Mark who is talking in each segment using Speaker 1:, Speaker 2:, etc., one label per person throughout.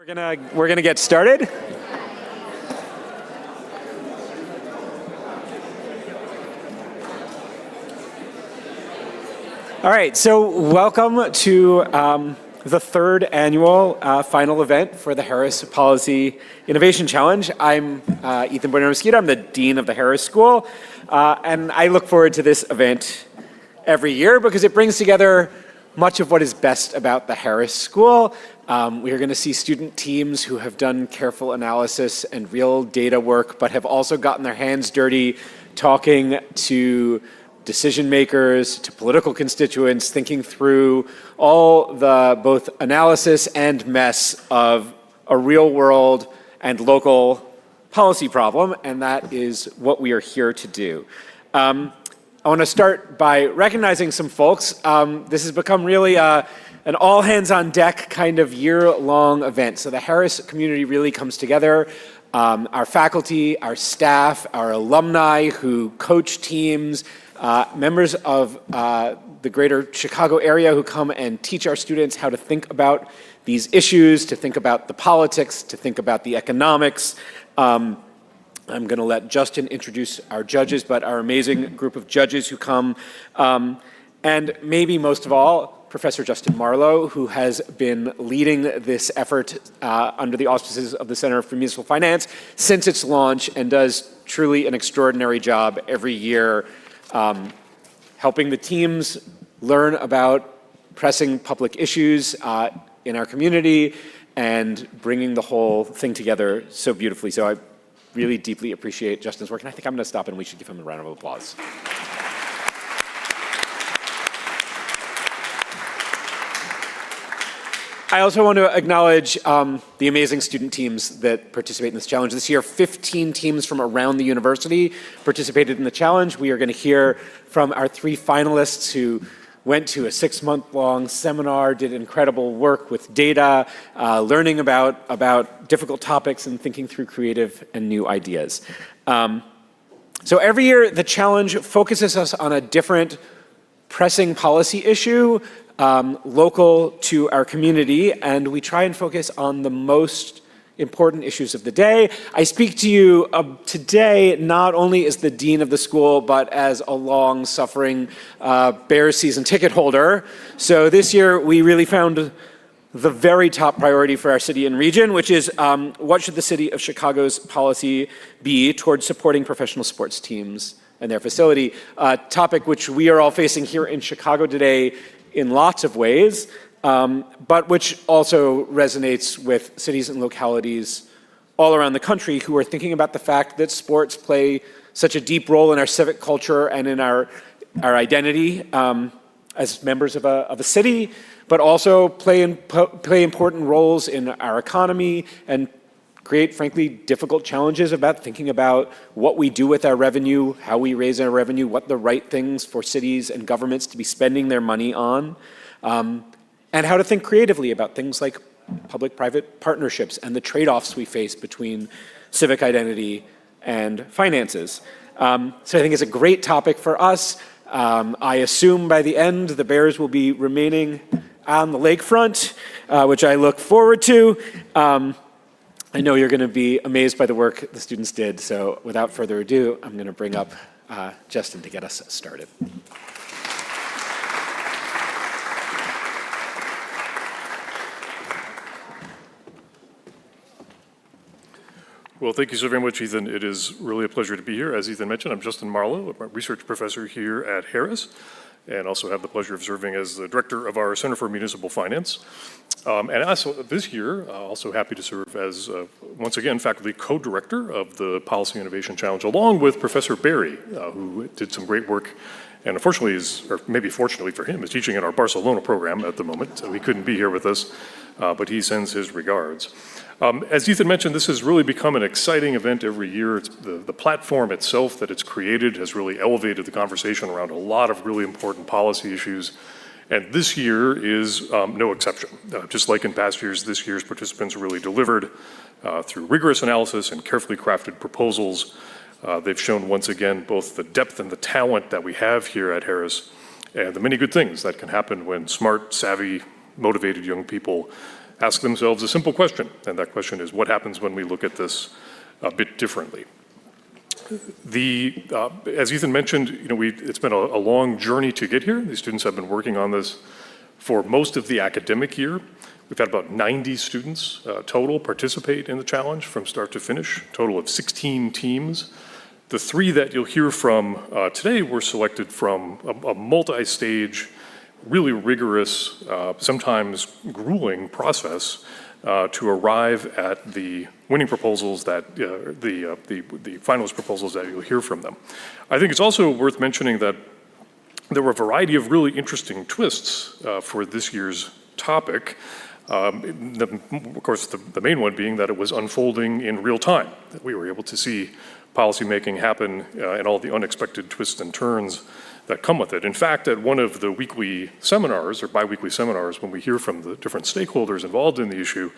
Speaker 1: We're gonna get started. All right, so welcome to the third annual final event for the Harris Policy Innovation Challenge. I'm Ethan Bueno-Mesquita. I'm the Dean of the Harris School, and I look forward to this event every year because it brings together much of what is best about the Harris School. We are going to see student teams who have done careful analysis and real data work, but have also gotten their hands dirty talking to decision makers, to political constituents, thinking through all the both analysis and mess of a real world and local policy problem, and that is what we are here to do. I want to start by recognizing some folks. This has become really an all hands on deck kind of year-long event. So the Harris community really comes together. Our faculty, our staff, our alumni who coach teams, members of the greater Chicago area who come and teach our students how to think about these issues, to think about the politics, to think about the economics. I'm going to let Justin introduce our judges, but our amazing group of judges who come. And maybe most of all, Professor Justin Marlowe, who has been leading this effort under the auspices of the Center for Municipal Finance since its launch and does truly an extraordinary job every year helping the teams learn about pressing public issues in our community and bringing the whole thing together so beautifully. So I really deeply appreciate Justin's work, and I think I'm going to stop and we should give him a round of applause. I also want to acknowledge the amazing student teams that participate in this challenge. This year, 15 teams from around the university participated in the challenge. We are going to hear from our 3 finalists who went to a 6-month-long seminar, did incredible work with data, learning about difficult topics and thinking through creative and new ideas. So every year, the challenge focuses us on a different pressing policy issue local to our community, and we try and focus on the most important issues of the day. I speak to you today not only as the dean of the school, but as a long-suffering Bears season ticket holder. So this year, we really found the very top priority for our city and region, which is what should the city of Chicago's policy be towards supporting professional sports teams and their facility, a topic which we are all facing here in Chicago today in lots of ways, but which also resonates with cities and localities all around the country who are thinking about the fact that sports play such a deep role in our civic culture and in our identity as members of a city, but also play important roles in our economy and create, frankly, difficult challenges about thinking about what we do with our revenue, how we raise our revenue, what the right things for cities and governments to be spending their money on, and how to think creatively about things like public-private partnerships and the trade-offs we face between civic identity and finances. So I think it's a great topic for us. I assume by the end, the Bears will be remaining on the lakefront, which I look forward to. I know you're going to be amazed by the work the students did, so without further ado, I'm going to bring up Justin to get us started.
Speaker 2: Well, thank you so very much, Ethan. It is really a pleasure to be here. As Ethan mentioned, I'm Justin Marlowe, a research professor here at Harris, and also have the pleasure of serving as the director of our Center for Municipal Finance. And also this year, also happy to serve as, once again, faculty co-director of the Policy Innovation Challenge, along with Professor Berry, who did some great work, and unfortunately or maybe fortunately for him, is teaching in our Barcelona program at the moment, so he couldn't be here with us, but he sends his regards. As Ethan mentioned, this has really become an exciting event every year. It's the platform itself that it's created has really elevated the conversation around a lot of really important policy issues. And this year is no exception. Just like in past years, this year's participants really delivered through rigorous analysis and carefully crafted proposals. They've shown once again both the depth and the talent that we have here at Harris and the many good things that can happen when smart, savvy, motivated young people ask themselves a simple question, and that question is, what happens when we look at this a bit differently? As Ethan mentioned, it's been a long journey to get here. These students have been working on this for most of the academic year. We've had about 90 students total participate in the challenge from start to finish, total of 16 teams. The 3 that you'll hear from today were selected from a multi-stage, really rigorous, sometimes grueling process to arrive at the winning proposals that the finalist proposals that you'll hear from them. I think it's also worth mentioning that there were a variety of really interesting twists for this year's topic. Of course, the main one being that it was unfolding in real time, that we were able to see policymaking happen and all the unexpected twists and turns that come with it. In fact, at one of the weekly seminars or biweekly seminars, when we hear from the different stakeholders involved in the issue,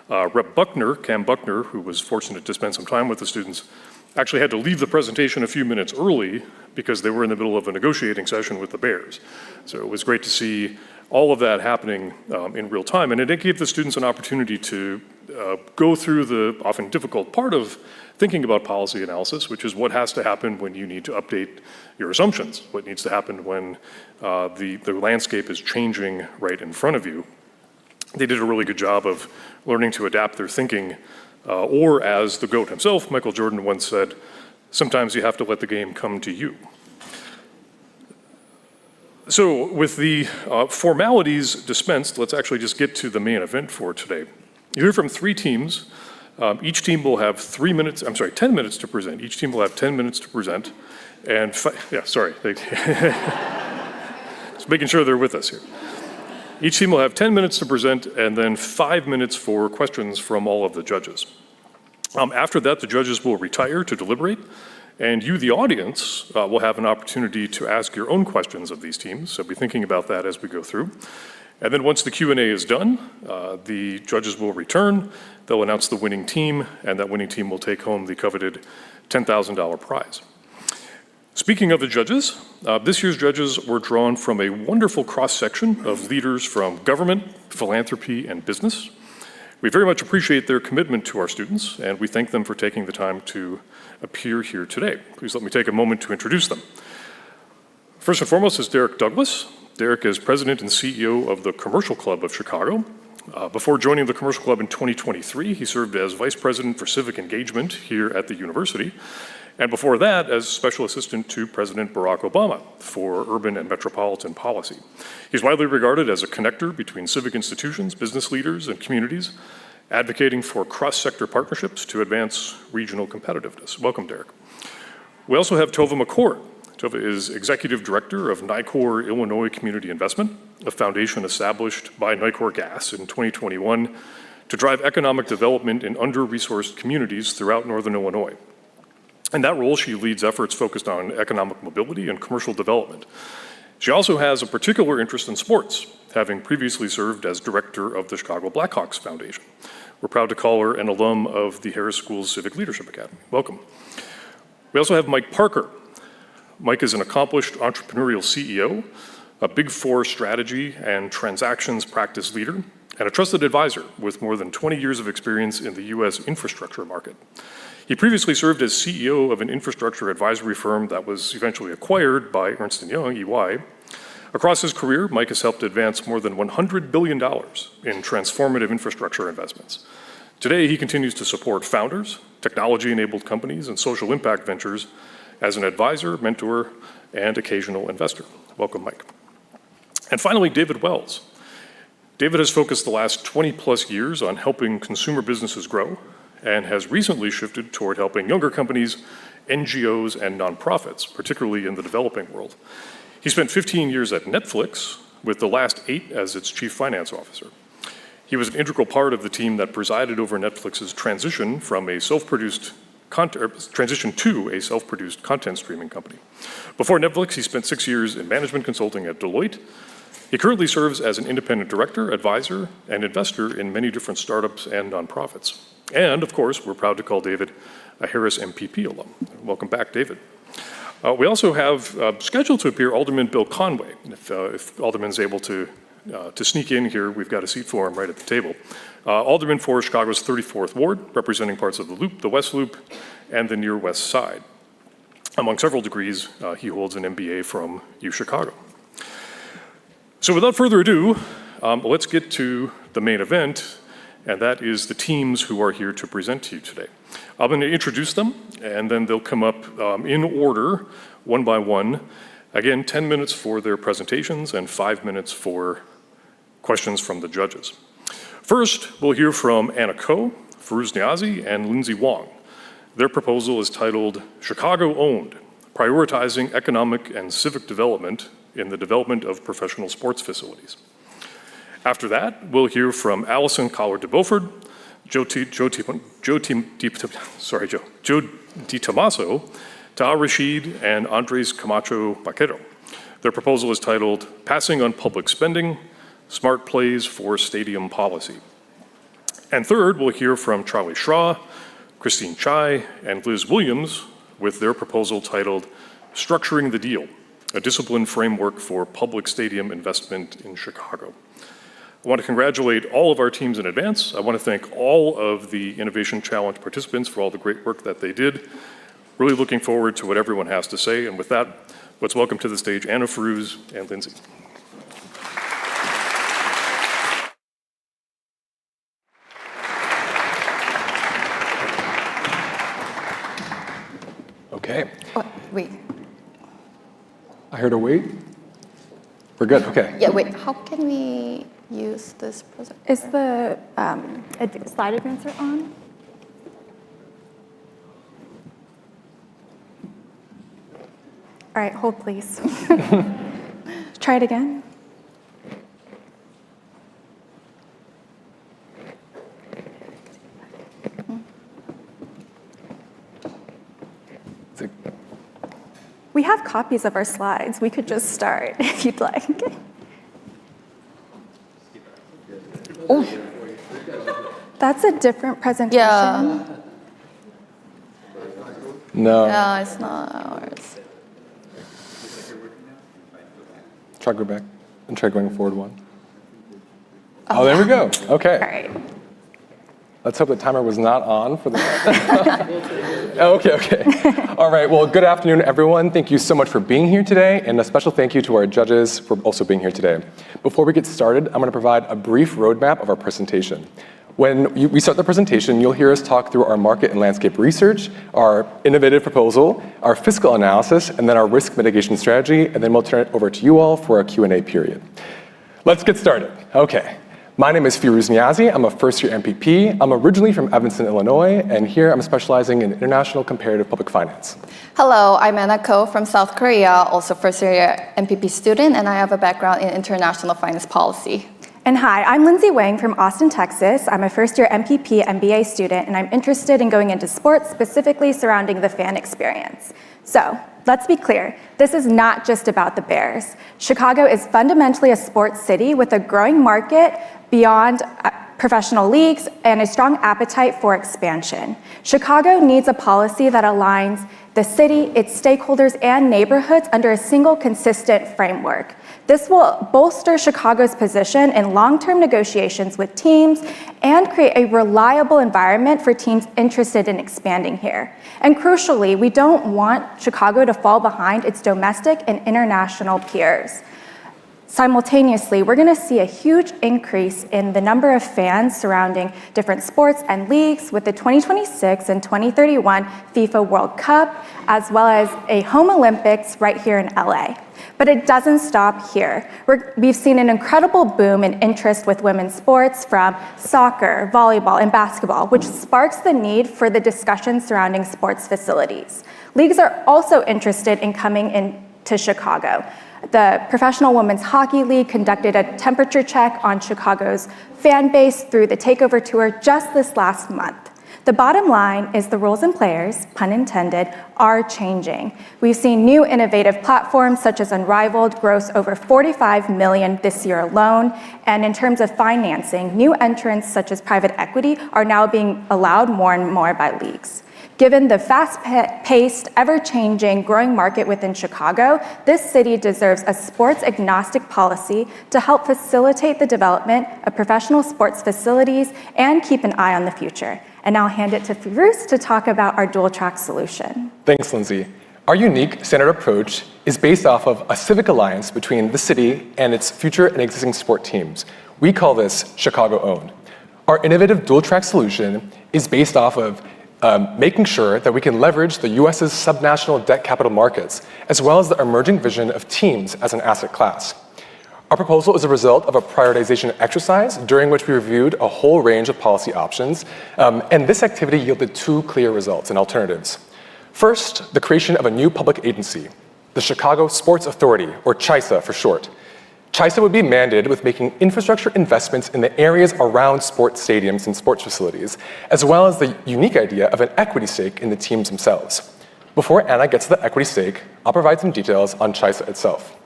Speaker 2: Rep. Buckner, Cam Buckner, who was fortunate to spend some time with the students, actually had to leave the presentation a few minutes early because they were in the middle of a negotiating session with the Bears. So it was great to see all of that happening in real time. And it gave the students an opportunity to go through the often difficult part of thinking about policy analysis, which is what has to happen when you need to update your assumptions, what needs to happen when the landscape is changing right in front of you. They did a really good job of learning to adapt their thinking, or as the GOAT himself, Michael Jordan, once said, sometimes you have to let the game come to you. So with the formalities dispensed, let's actually just get to the main event for today. You hear from 3 teams. Each team will have 10 minutes to present. Each team will have 10 minutes to present. And just making sure they're with us here. Each team will have 10 minutes to present and then 5 minutes for questions from all of the judges. After that, the judges will retire to deliberate, and you, the audience, will have an opportunity to ask your own questions of these teams, so be thinking about that as we go through. And then once the Q&A is done, the judges will return, they'll announce the winning team, and that winning team will take home the coveted $10,000 prize. Speaking of the judges, this year's judges were drawn from a wonderful cross-section of leaders from government, philanthropy, and business. We very much appreciate their commitment to our students, and we thank them for taking the time to appear here today. Please let me take a moment to introduce them. First and foremost is Derek Douglas. Derek is president and CEO of the Commercial Club of Chicago. Before joining the Commercial Club in 2023, he served as vice president for civic engagement here at the university. And before that, as special assistant to President Barack Obama for urban and metropolitan policy. He's widely regarded as a connector between civic institutions, business leaders, and communities, advocating for cross-sector partnerships to advance regional competitiveness. Welcome, Derek. We also have Tova McCord. Tova is executive director of Nicor Illinois Community Investment, a foundation established by Nicor Gas in 2021 to drive economic development in under-resourced communities throughout northern Illinois. In that role, she leads efforts focused on economic mobility and commercial development. She also has a particular interest in sports, having previously served as director of the Chicago Blackhawks Foundation. We're proud to call her an alum of the Harris School's Civic Leadership Academy. Welcome. We also have Mike Parker. Mike is an accomplished entrepreneurial CEO, a Big Four strategy and transactions practice leader, and a trusted advisor with more than 20 years of experience in the U.S. infrastructure market. He previously served as CEO of an infrastructure advisory firm that was eventually acquired by Ernst & Young, EY. Across his career, Mike has helped advance more than $100 billion in transformative infrastructure investments. Today, he continues to support founders, technology-enabled companies, and social impact ventures as an advisor, mentor, and occasional investor. Welcome, Mike. And finally, David Wells. David has focused the last 20-plus years on helping consumer businesses grow and has recently shifted toward helping younger companies, NGOs, and nonprofits, particularly in the developing world. He spent 15 years at Netflix, with the last 8 as its chief finance officer. He was an integral part of the team that presided over Netflix's transition to a self-produced content streaming company. Before Netflix, he spent 6 years in management consulting at Deloitte. He currently serves as an independent director, advisor, and investor in many different startups and nonprofits. And, of course, we're proud to call David a Harris MPP alum. Welcome back, David. We also have scheduled to appear Alderman Bill Conway. If Alderman's able to sneak in here, we've got a seat for him right at the table. Alderman for Chicago's 34th Ward, representing parts of the Loop, the West Loop, and the Near West Side. Among several degrees, he holds an MBA from UChicago. So without further ado, let's get to the main event, and that is the teams who are here to present to you today. I'm going to introduce them, and then they'll come up in order, one by one. Again, 10 minutes for their presentations and 5 minutes for questions from the judges. First, we'll hear from Anna Ko, Firuz Niazi, and Lindsay Wong. Their proposal is titled Chicago Owned, Prioritizing Economic and Civic Development in the Development of Professional Sports Facilities. After that, we'll hear from Allison Collard de Beaufort, Joe DiTomaso, Taha Rashid, and Andres Camacho Vaquero. Their proposal is titled Passing on Public Spending, Smart Plays for Stadium Policy. And third, we'll hear from Charlie Schra, Christine Chai, and Liz Williams with their proposal titled Structuring the Deal, a Disciplined Framework for Public Stadium Investment in Chicago. I want to congratulate all of our teams in advance. I want to thank all of the Innovation Challenge participants for all the great work that they did. Really looking forward to what everyone has to say. And with that, let's welcome to the stage Anna, Firuz, and Lindsay.
Speaker 3: Okay.
Speaker 4: Oh, wait.
Speaker 3: I heard a wait. We're good. Okay.
Speaker 4: Yeah, wait. How can we use this present?
Speaker 5: Is the slide advancer on? All right, hold please. Try it again. We have copies of our slides. We could just start if you'd like.
Speaker 4: Oh,
Speaker 5: That's a different presentation.
Speaker 4: yeah.
Speaker 3: No.
Speaker 4: Yeah, it's not ours.
Speaker 3: Try go back and try going forward one. Oh, there we go.
Speaker 5: All
Speaker 3: Okay.
Speaker 5: right.
Speaker 3: Let's hope the timer was not on for the. Okay. All right. Well, good afternoon, everyone. Thank you so much for being here today, and a special thank you to our judges for also being here today. Before we get started, I'm going to provide a brief roadmap of our presentation. When we start the presentation, you'll hear us talk through our market and landscape research, our innovative proposal, our fiscal analysis, and then our risk mitigation strategy, and then we'll turn it over to you all for a Q&A period. Let's get started. Okay. My name is Firuz Niazi. I'm a first-year MPP. I'm originally from Evanston, Illinois, and here I'm specializing in international comparative public finance.
Speaker 4: Hello, I'm Anna Ko from South Korea, also first-year MPP student, and I have a background in international finance policy.
Speaker 5: And hi, I'm Lindsay Wang from Austin, Texas. I'm a first-year MPP MBA student, and I'm interested in going into sports, specifically surrounding the fan experience. So, let's be clear, this is not just about the Bears. Chicago is fundamentally a sports city with a growing market beyond professional leagues and a strong appetite for expansion. Chicago needs a policy that aligns the city, its stakeholders, and neighborhoods under a single consistent framework. This will bolster Chicago's position in long-term negotiations with teams and create a reliable environment for teams interested in expanding here. And crucially, we don't want Chicago to fall behind its domestic and international peers. Simultaneously, we're going to see a huge increase in the number of fans surrounding different sports and leagues with the 2026 and 2031 FIFA World Cup, as well as a home Olympics right here in LA. But it doesn't stop here. We've seen an incredible boom in interest with women's sports from soccer, volleyball, and basketball, which sparks the need for the discussion surrounding sports facilities. Leagues are also interested in coming into Chicago. The Professional Women's Hockey League conducted a temperature check on Chicago's fan base through the Takeover Tour just this last month. The bottom line is the roles and players, pun intended, are changing. We've seen new innovative platforms such as Unrivaled gross over $45 million this year alone. And in terms of financing, new entrants such as private equity are now being allowed more and more by leagues. Given the fast-paced, ever-changing, growing market within Chicago, this city deserves a sports-agnostic policy to help facilitate the development of professional sports facilities and keep an eye on the future. And I'll hand it to Firuz to talk about our dual-track solution.
Speaker 3: Thanks, Lindsay. Our unique standard approach is based off of a civic alliance between the city and its future and existing sport teams. We call this Chicago-owned. Our innovative dual-track solution is based off of making sure that we can leverage the US's subnational debt capital markets, as well as the emerging vision of teams as an asset class. Our proposal is a result of a prioritization exercise during which we reviewed a whole range of policy options, and this activity yielded two clear results and alternatives. First, the creation of a new public agency, the Chicago Sports Authority, or CHISA for short. CHISA would be mandated with making infrastructure investments in the areas around sports stadiums and sports facilities, as well as the unique idea of an equity stake in the teams themselves. Before Anna gets to the equity stake, I'll provide some details on CHISA itself.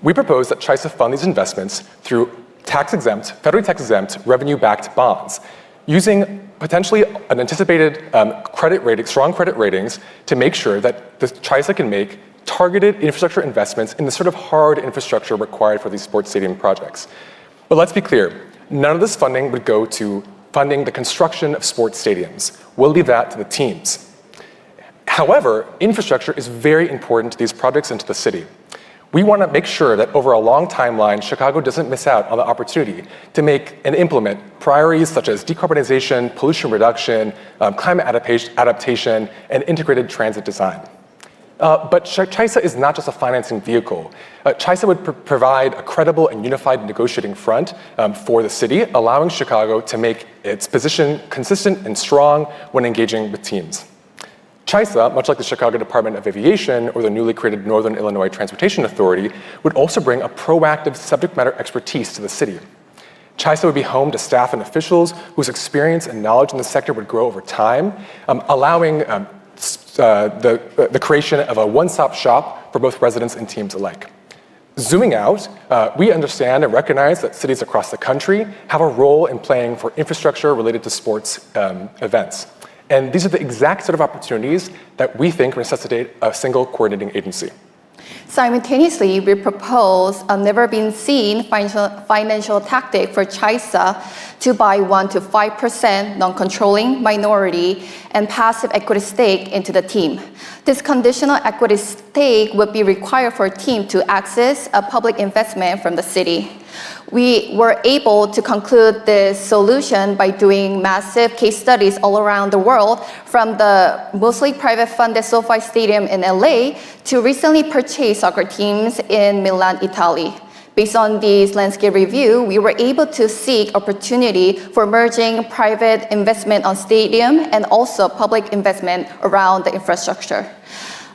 Speaker 3: We propose that CHISA fund these investments through tax-exempt, federally tax-exempt, revenue-backed bonds, using potentially an anticipated strong credit ratings to make sure that the CHISA can make targeted infrastructure investments in the sort of hard infrastructure required for these sports stadium projects. But let's be clear, none of this funding would go to funding the construction of sports stadiums. We'll leave that to the teams. However, infrastructure is very important to these projects and to the city. We want to make sure that over a long timeline, Chicago doesn't miss out on the opportunity to make and implement priorities such as decarbonization, pollution reduction, climate adaptation, and integrated transit design. But CHISA is not just a financing vehicle. CHISA would provide a credible and unified negotiating front for the city, allowing Chicago to make its position consistent and strong when engaging with teams. CHISA, much like the Chicago Department of Aviation or the newly created Northern Illinois Transportation Authority, would also bring a proactive subject matter expertise to the city. CHISA would be home to staff and officials whose experience and knowledge in the sector would grow over time, allowing the creation of a one-stop shop for both residents and teams alike. Zooming out, we understand and recognize that cities across the country have a role in playing for infrastructure related to sports events. And these are the exact set of opportunities that we think necessitate a single coordinating agency.
Speaker 4: Simultaneously, we propose a never-been-seen financial tactic for CHISA to buy 1% to 5% non-controlling minority and passive equity stake into the team. This conditional equity stake would be required for a team to access a public investment from the city. We were able to conclude this solution by doing massive case studies all around the world, from the mostly private funded SoFi Stadium in LA to recently purchased soccer teams in Milan, Italy. Based on this landscape review, we were able to seek opportunity for merging private investment on stadium and also public investment around the infrastructure.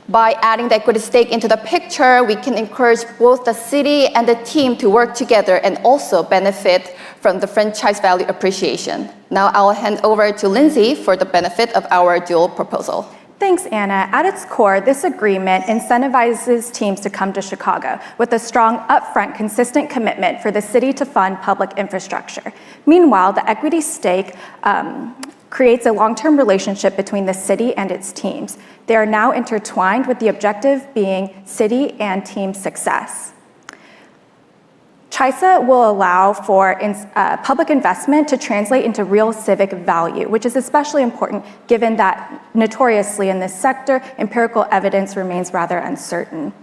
Speaker 4: By adding the equity stake into the picture, we can encourage both the city and the team to work together and also benefit from the franchise value appreciation. Now I'll hand over to Lindsay for the benefit of our dual proposal.
Speaker 5: Thanks, Anna. At its core, this agreement incentivizes teams to come to Chicago with a strong, upfront, consistent commitment for the city to fund public infrastructure. Meanwhile, the equity stake creates a long-term relationship between the city and its teams. They are now intertwined, with the objective being city and team success. CHISA will allow for public investment to translate into real civic value, which is especially important given that notoriously in this sector, empirical evidence remains rather uncertain.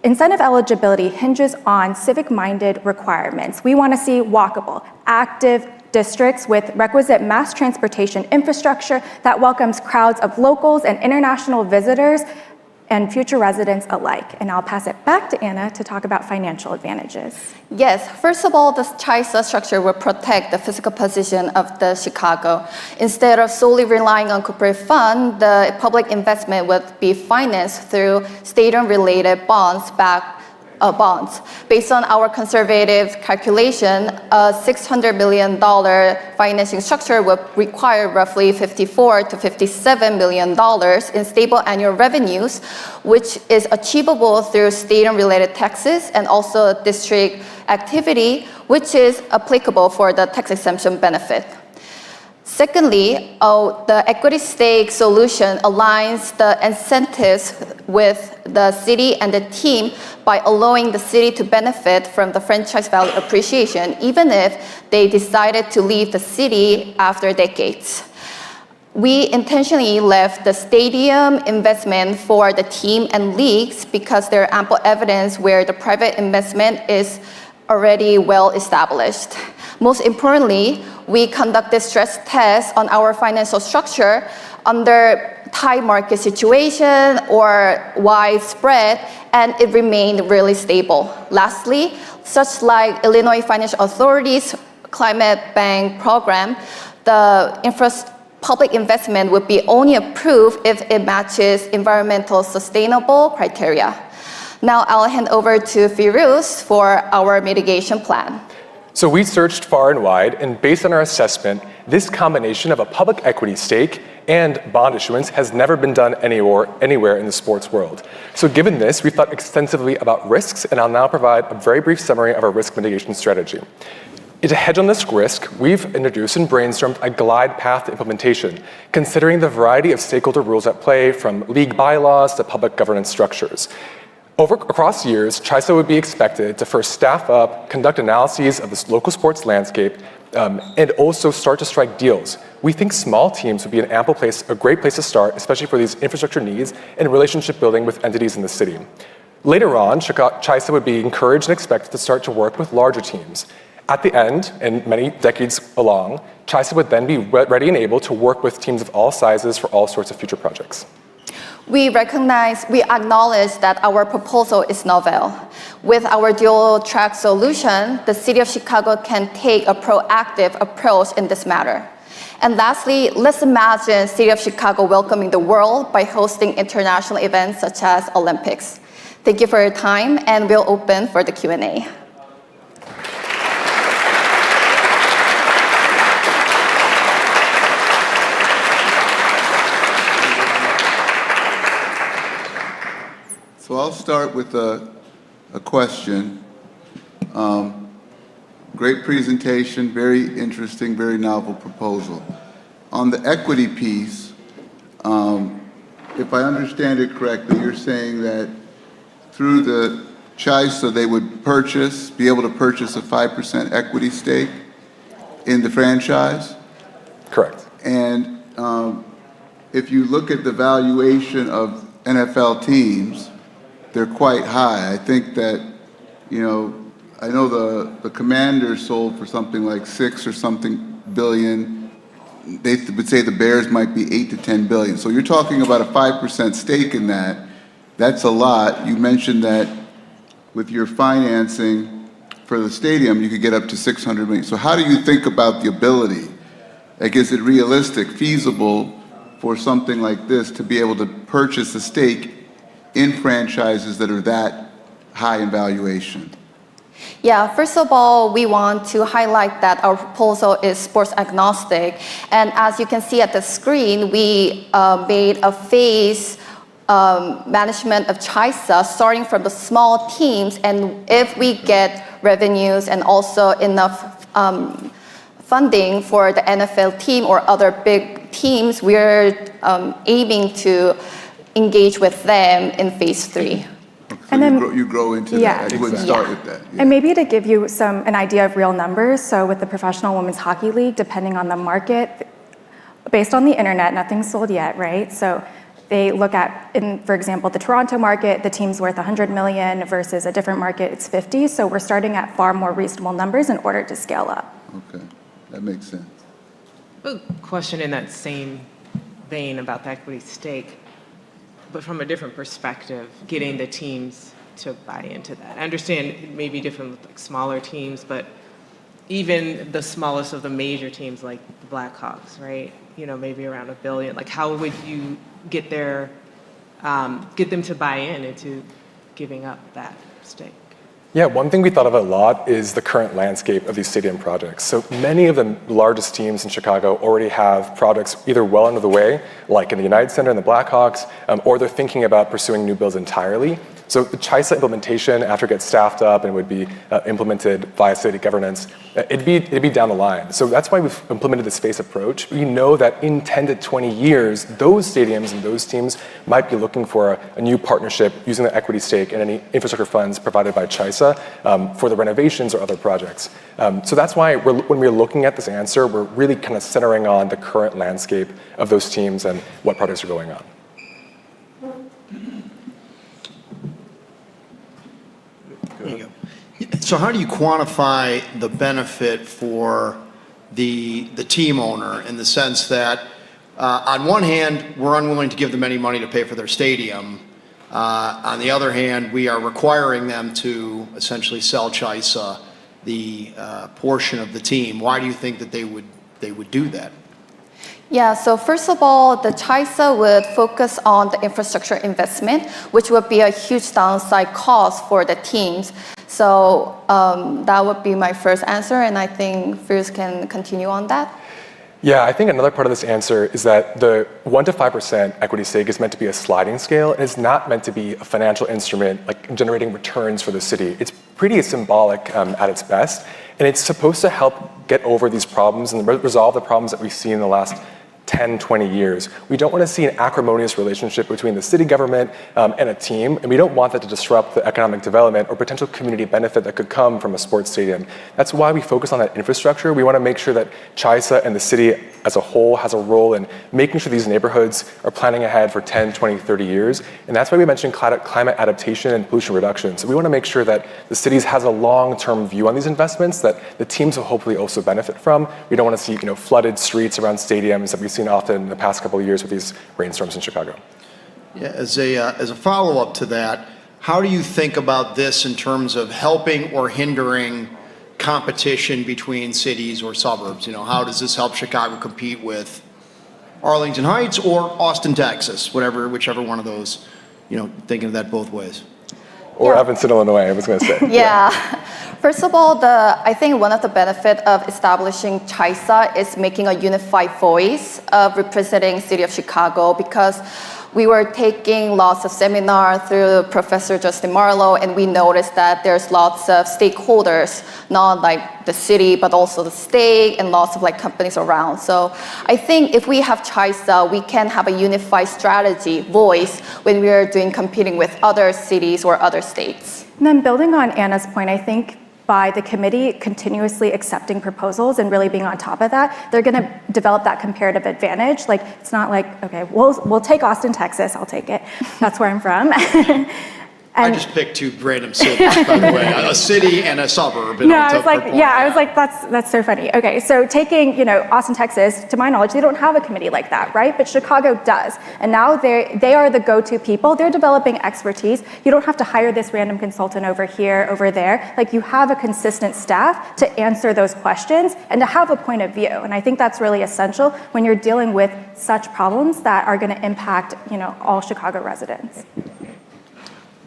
Speaker 5: Incentive eligibility hinges on civic-minded requirements. We want to see walkable, active districts with requisite mass transportation infrastructure that welcomes crowds of locals and international visitors and future residents alike. And I'll pass it back to Anna to talk about financial advantages.
Speaker 4: Yes, first of all, the CHISA structure will protect the physical position of the Chicago. Instead of solely relying on corporate fund, the public investment would be financed through stadium-related bonds. Based on our conservative calculation, a $600 million financing structure would require roughly $54 to $57 million in stable annual revenues, which is achievable through stadium-related taxes and also district activity, which is applicable for the tax exemption benefit. Secondly, the equity stake solution aligns the incentives with the city and the team by allowing the city to benefit from the franchise value appreciation, even if they decided to leave the city after decades. We intentionally left the stadium investment for the team and leagues because there are ample evidence where the private investment is already well established. Most importantly, we conducted stress tests on our financial structure under tight market situation or widespread, and it remained really stable. Lastly, such like Illinois Financial Authority's Climate Bank program, the public investment would be only approved if it matches environmental sustainable criteria. Now I'll hand over to Firuz for our mitigation plan.
Speaker 3: So we searched far and wide, and based on our assessment, this combination of a public equity stake and bond issuance has never been done anywhere in the sports world. So given this, we thought extensively about risks, and I'll now provide a very brief summary of our risk mitigation strategy. To hedge on this risk, we've introduced and brainstormed a glide path to implementation, considering the variety of stakeholder rules at play, from league bylaws to public governance structures. Across years, CHISA would be expected to first staff up, conduct analyses of this local sports landscape, and also start to strike deals. We think small teams would be a great place to start, especially for these infrastructure needs and relationship building with entities in the city. Later on, CHISA would be encouraged and expected to start to work with larger teams. At the end, and many decades along, CHISA would then be ready and able to work with teams of all sizes for all sorts of future projects.
Speaker 4: We acknowledge that our proposal is novel. With our dual-track solution, the City of Chicago can take a proactive approach in this matter. And lastly, let's imagine City of Chicago welcoming the world by hosting international events such as Olympics. Thank you for your time, and we'll open for the Q&A.
Speaker 6: So I'll start with a question. Great presentation, very interesting, very novel proposal. On the equity piece, if I understand it correctly, you're saying that through the CHISA, they would be able to purchase a 5% equity stake in the franchise?
Speaker 3: Correct.
Speaker 6: And if you look at the valuation of NFL teams, they're quite high. I think that, I know the Commanders sold for something like $6 billion. They would say the Bears might be $8 to $10 billion. So you're talking about a 5% stake in that. That's a lot. You mentioned that with your financing for the stadium, you could get up to $600 million. So how do you think about the ability? Like, is it realistic, feasible for something like this to be able to purchase a stake in franchises that are that high in valuation?
Speaker 4: Yeah, first of all, we want to highlight that our proposal is sports agnostic. And as you can see at the screen, we made a phase management of CHISA starting from the small teams. And if we get revenues and also enough funding for the NFL team or other big teams, we're aiming to engage with them in phase 3.
Speaker 6: So and then you grow into that. You wouldn't start with that. Yeah.
Speaker 5: And maybe to give you an idea of real numbers, so with the Professional Women's Hockey League, depending on the market, based on the internet, nothing's sold yet, right? So they look at, for example, the Toronto market, the team's worth $100 million versus a different market, it's 50. So we're starting at far more reasonable numbers in order to scale up.
Speaker 6: Okay, that makes sense.
Speaker 7: A question in that same vein about the equity stake, but from a different perspective, getting the teams to buy into that. I understand it may be different with like smaller teams, but even the smallest of the major teams like the Blackhawks, right? Maybe around $1 billion. Like, how would you get them to buy into giving up that stake?
Speaker 3: Yeah, one thing we thought of a lot is the current landscape of these stadium projects. So many of the largest teams in Chicago already have projects either well under the way, like in the United Center and the Blackhawks, or they're thinking about pursuing new builds entirely. So the CHISA implementation, after it gets staffed up and would be implemented via city governance, it'd be down the line. So that's why we've implemented this phased approach. We know that in 10 to 20 years, those stadiums and those teams might be looking for a new partnership using the equity stake and any infrastructure funds provided by CHISA for the renovations or other projects. So that's why when we're looking at this answer, we're really kind of centering on the current landscape of those teams and what projects are going on.
Speaker 8: There you go. So how do you quantify the benefit for the team owner in the sense that on one hand, we're unwilling to give them any money to pay for their stadium. On the other hand, we are requiring them to essentially sell CHISA the portion of the team. Why do you think that they would do that?
Speaker 4: Yeah, so first of all, the CHISA would focus on the infrastructure investment, which would be a huge downside cost for the teams. So that would be my first answer, and I think Firuz can continue on that.
Speaker 3: Yeah, I think another part of this answer is that the 1% to 5% equity stake is meant to be a sliding scale, and it's not meant to be a financial instrument like generating returns for the city. It's pretty symbolic at its best, and it's supposed to help get over these problems and resolve the problems that we've seen in the last 10, 20 years. We don't want to see an acrimonious relationship between the city government and a team, and we don't want that to disrupt the economic development or potential community benefit that could come from a sports stadium. That's why we focus on that infrastructure. We want to make sure that CHISA and the city as a whole has a role in making sure these neighborhoods are planning ahead for 10, 20, 30 years. And that's why we mentioned climate adaptation and pollution reduction. So we want to make sure that the cities has a long-term view on these investments that the teams will hopefully also benefit from. We don't want to see flooded streets around stadiums that we've seen often in the past couple of years with these rainstorms in Chicago.
Speaker 8: Yeah, as a follow-up to that, how do you think about this in terms of helping or hindering competition between cities or suburbs? How does this help Chicago compete with Arlington Heights or Austin, Texas, whichever one of those, thinking of that both ways?
Speaker 3: Or Evanston, Illinois, I was going to say.
Speaker 4: Yeah. First of all, I think one of the benefits of establishing CHISA is making a unified voice of representing City of Chicago, because we were taking lots of seminars through Professor Justin Marlowe, and we noticed that there's lots of stakeholders, not like the city, but also the state and lots of companies around. So I think if we have CHISA, we can have a unified strategy voice when we are competing with other cities or other states.
Speaker 5: And then building on Anna's point, I think by the committee continuously accepting proposals and really being on top of that, they're going to develop that comparative advantage. It's not like, okay, we'll take Austin, Texas, I'll take it. That's where I'm from.
Speaker 8: I just picked two random cities, by the way, a city and a suburb.
Speaker 5: No, I was like, that's so funny. Okay, so taking, Austin, Texas, to my knowledge, they don't have a committee like that, right? But Chicago does. And now they are the go-to people. They're developing expertise. You don't have to hire this random consultant over here, over there. You have a consistent staff to answer those questions and to have a point of view. And I think that's really essential when you're dealing with such problems that are going to impact, all Chicago residents.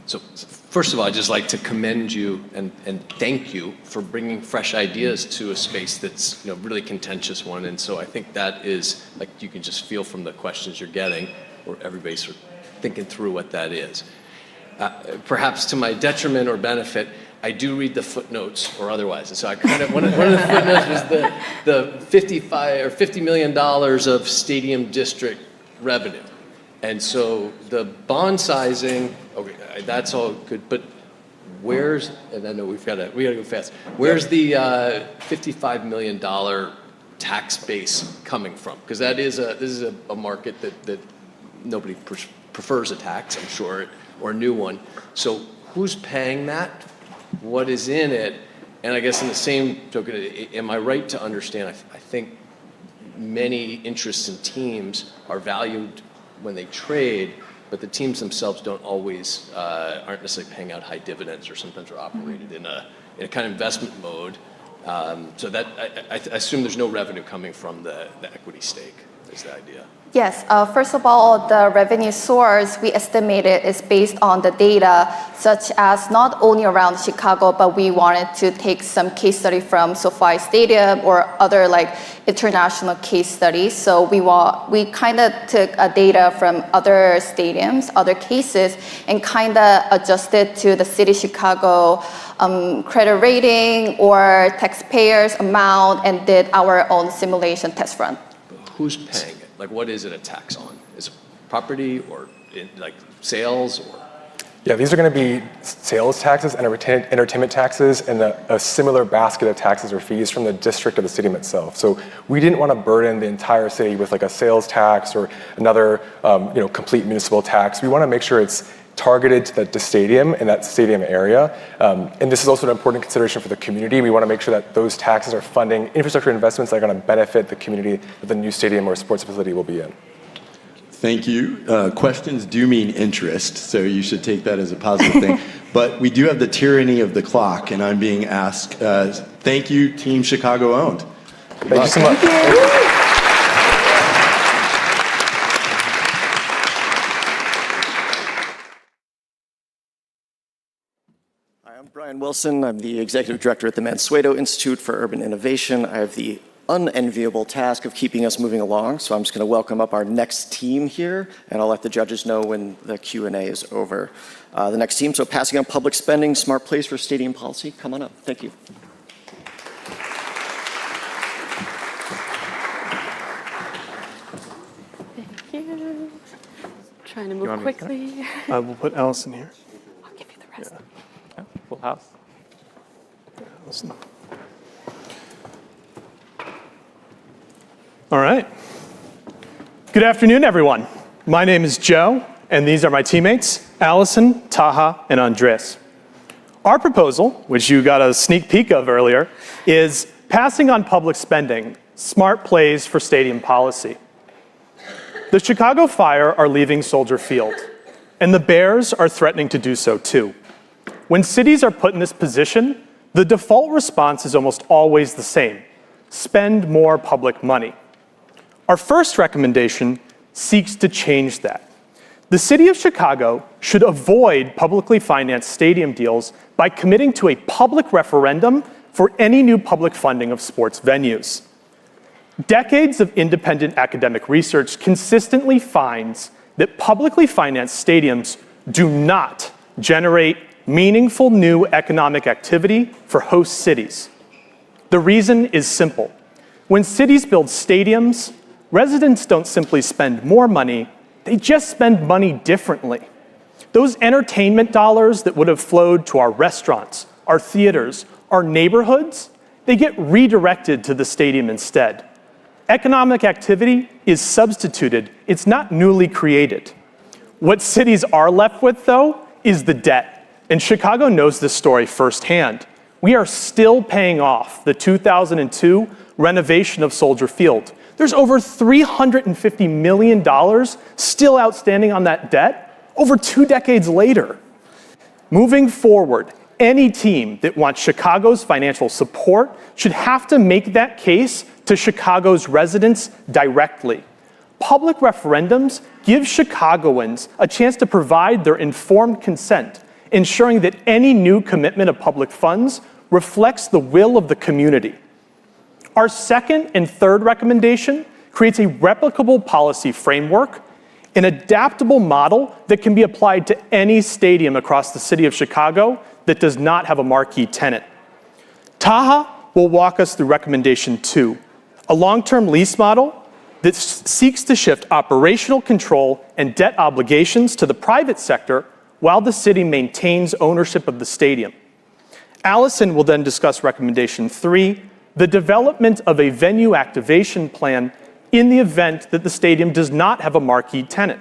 Speaker 9: So first of all, I'd just like to commend you and thank you for bringing fresh ideas to a space that's really contentious one. And so I think that is, you can just feel from the questions you're getting, or everybody's sort of thinking through what that is. Perhaps to my detriment or benefit, I do read the footnotes or otherwise. And so I kind of, one of the footnotes was the $50 million of stadium district revenue. And so the bond sizing, okay, that's all good, but and I know we gotta go fast. Where's the $55 million tax base coming from? Because this is a market that nobody prefers a tax, I'm sure, or a new one. So who's paying that? What is in it? And I guess in the same token, am I right to understand, I think many interests in teams are valued when they trade, but the teams themselves don't always, aren't necessarily paying out high dividends, or sometimes are operated in a kind of investment mode. So that, I assume there's no revenue coming from the equity stake. is the idea?
Speaker 4: Yes, first of all, the revenue source we estimated is based on the data, such as not only around Chicago, but we wanted to take some case study from SoFi Stadium or other like international case studies. So we kind of took data from other stadiums, other cases, and kind of adjusted to the city of Chicago credit rating or taxpayers amount, and did our own simulation test run.
Speaker 9: Who's paying it? Like, what is it a tax on? Is it property or like sales or?
Speaker 3: Yeah, these are going to be sales taxes and entertainment taxes and a similar basket of taxes or fees from the district of the stadium itself. So we didn't want to burden the entire city with like a sales tax or another complete municipal tax. We want to make sure it's targeted to the stadium and that stadium area. And this is also an important consideration for the community. We want to make sure that those taxes are funding infrastructure investments that are going to benefit the community that the new stadium or sports facility will be in.
Speaker 10: Thank you. Questions do mean interest, so you should take that as a positive thing. But we do have the tyranny of the clock, and I'm being asked, thank you, Team Chicago owned.
Speaker 3: Thank you so much. Thank you.
Speaker 11: I'm Brian Wilson. I'm the executive director at the Mansueto Institute for Urban Innovation. I have the unenviable task of keeping us moving along, so I'm just going to welcome up our next team here, and I'll let the judges know when the Q&A is over. The next team, so passing on public spending, smart place for stadium policy. Come on up. Thank you.
Speaker 12: Thank you. Trying to move quickly.
Speaker 13: We'll put Allison here.
Speaker 12: I'll give you the rest.
Speaker 13: Yeah. Full house. Yeah, Allison. All right. Good afternoon, everyone. My name is Joe, and these are my teammates, Allison, Taha, and Andres. Our proposal, which you got a sneak peek of earlier, is passing on public spending, smart plays for stadium policy. The Chicago Fire are leaving Soldier Field, and the Bears are threatening to do so too. When cities are put in this position, the default response is almost always the same: spend more public money. Our first recommendation seeks to change that. The city of Chicago should avoid publicly financed stadium deals by committing to a public referendum for any new public funding of sports venues. Decades of independent academic research consistently finds that publicly financed stadiums do not generate meaningful new economic activity for host cities. The reason is simple. When cities build stadiums, residents don't simply spend more money, they just spend money differently. Those entertainment dollars that would have flowed to our restaurants, our theaters, our neighborhoods, they get redirected to the stadium instead. Economic activity is substituted, it's not newly created. What cities are left with, though, is the debt. And Chicago knows this story firsthand. We are still paying off the 2002 renovation of Soldier Field. There's over $350 million still outstanding on that debt over 2 decades later. Moving forward, any team that wants Chicago's financial support should have to make that case to Chicago's residents directly. Public referendums give Chicagoans a chance to provide their informed consent, ensuring that any new commitment of public funds reflects the will of the community. Our second and third recommendation creates a replicable policy framework, an adaptable model that can be applied to any stadium across the city of Chicago that does not have a marquee tenant. Taha will walk us through recommendation 2, a long-term lease model that seeks to shift operational control and debt obligations to the private sector while the city maintains ownership of the stadium. Allison will then discuss recommendation 3, the development of a venue activation plan in the event that the stadium does not have a marquee tenant.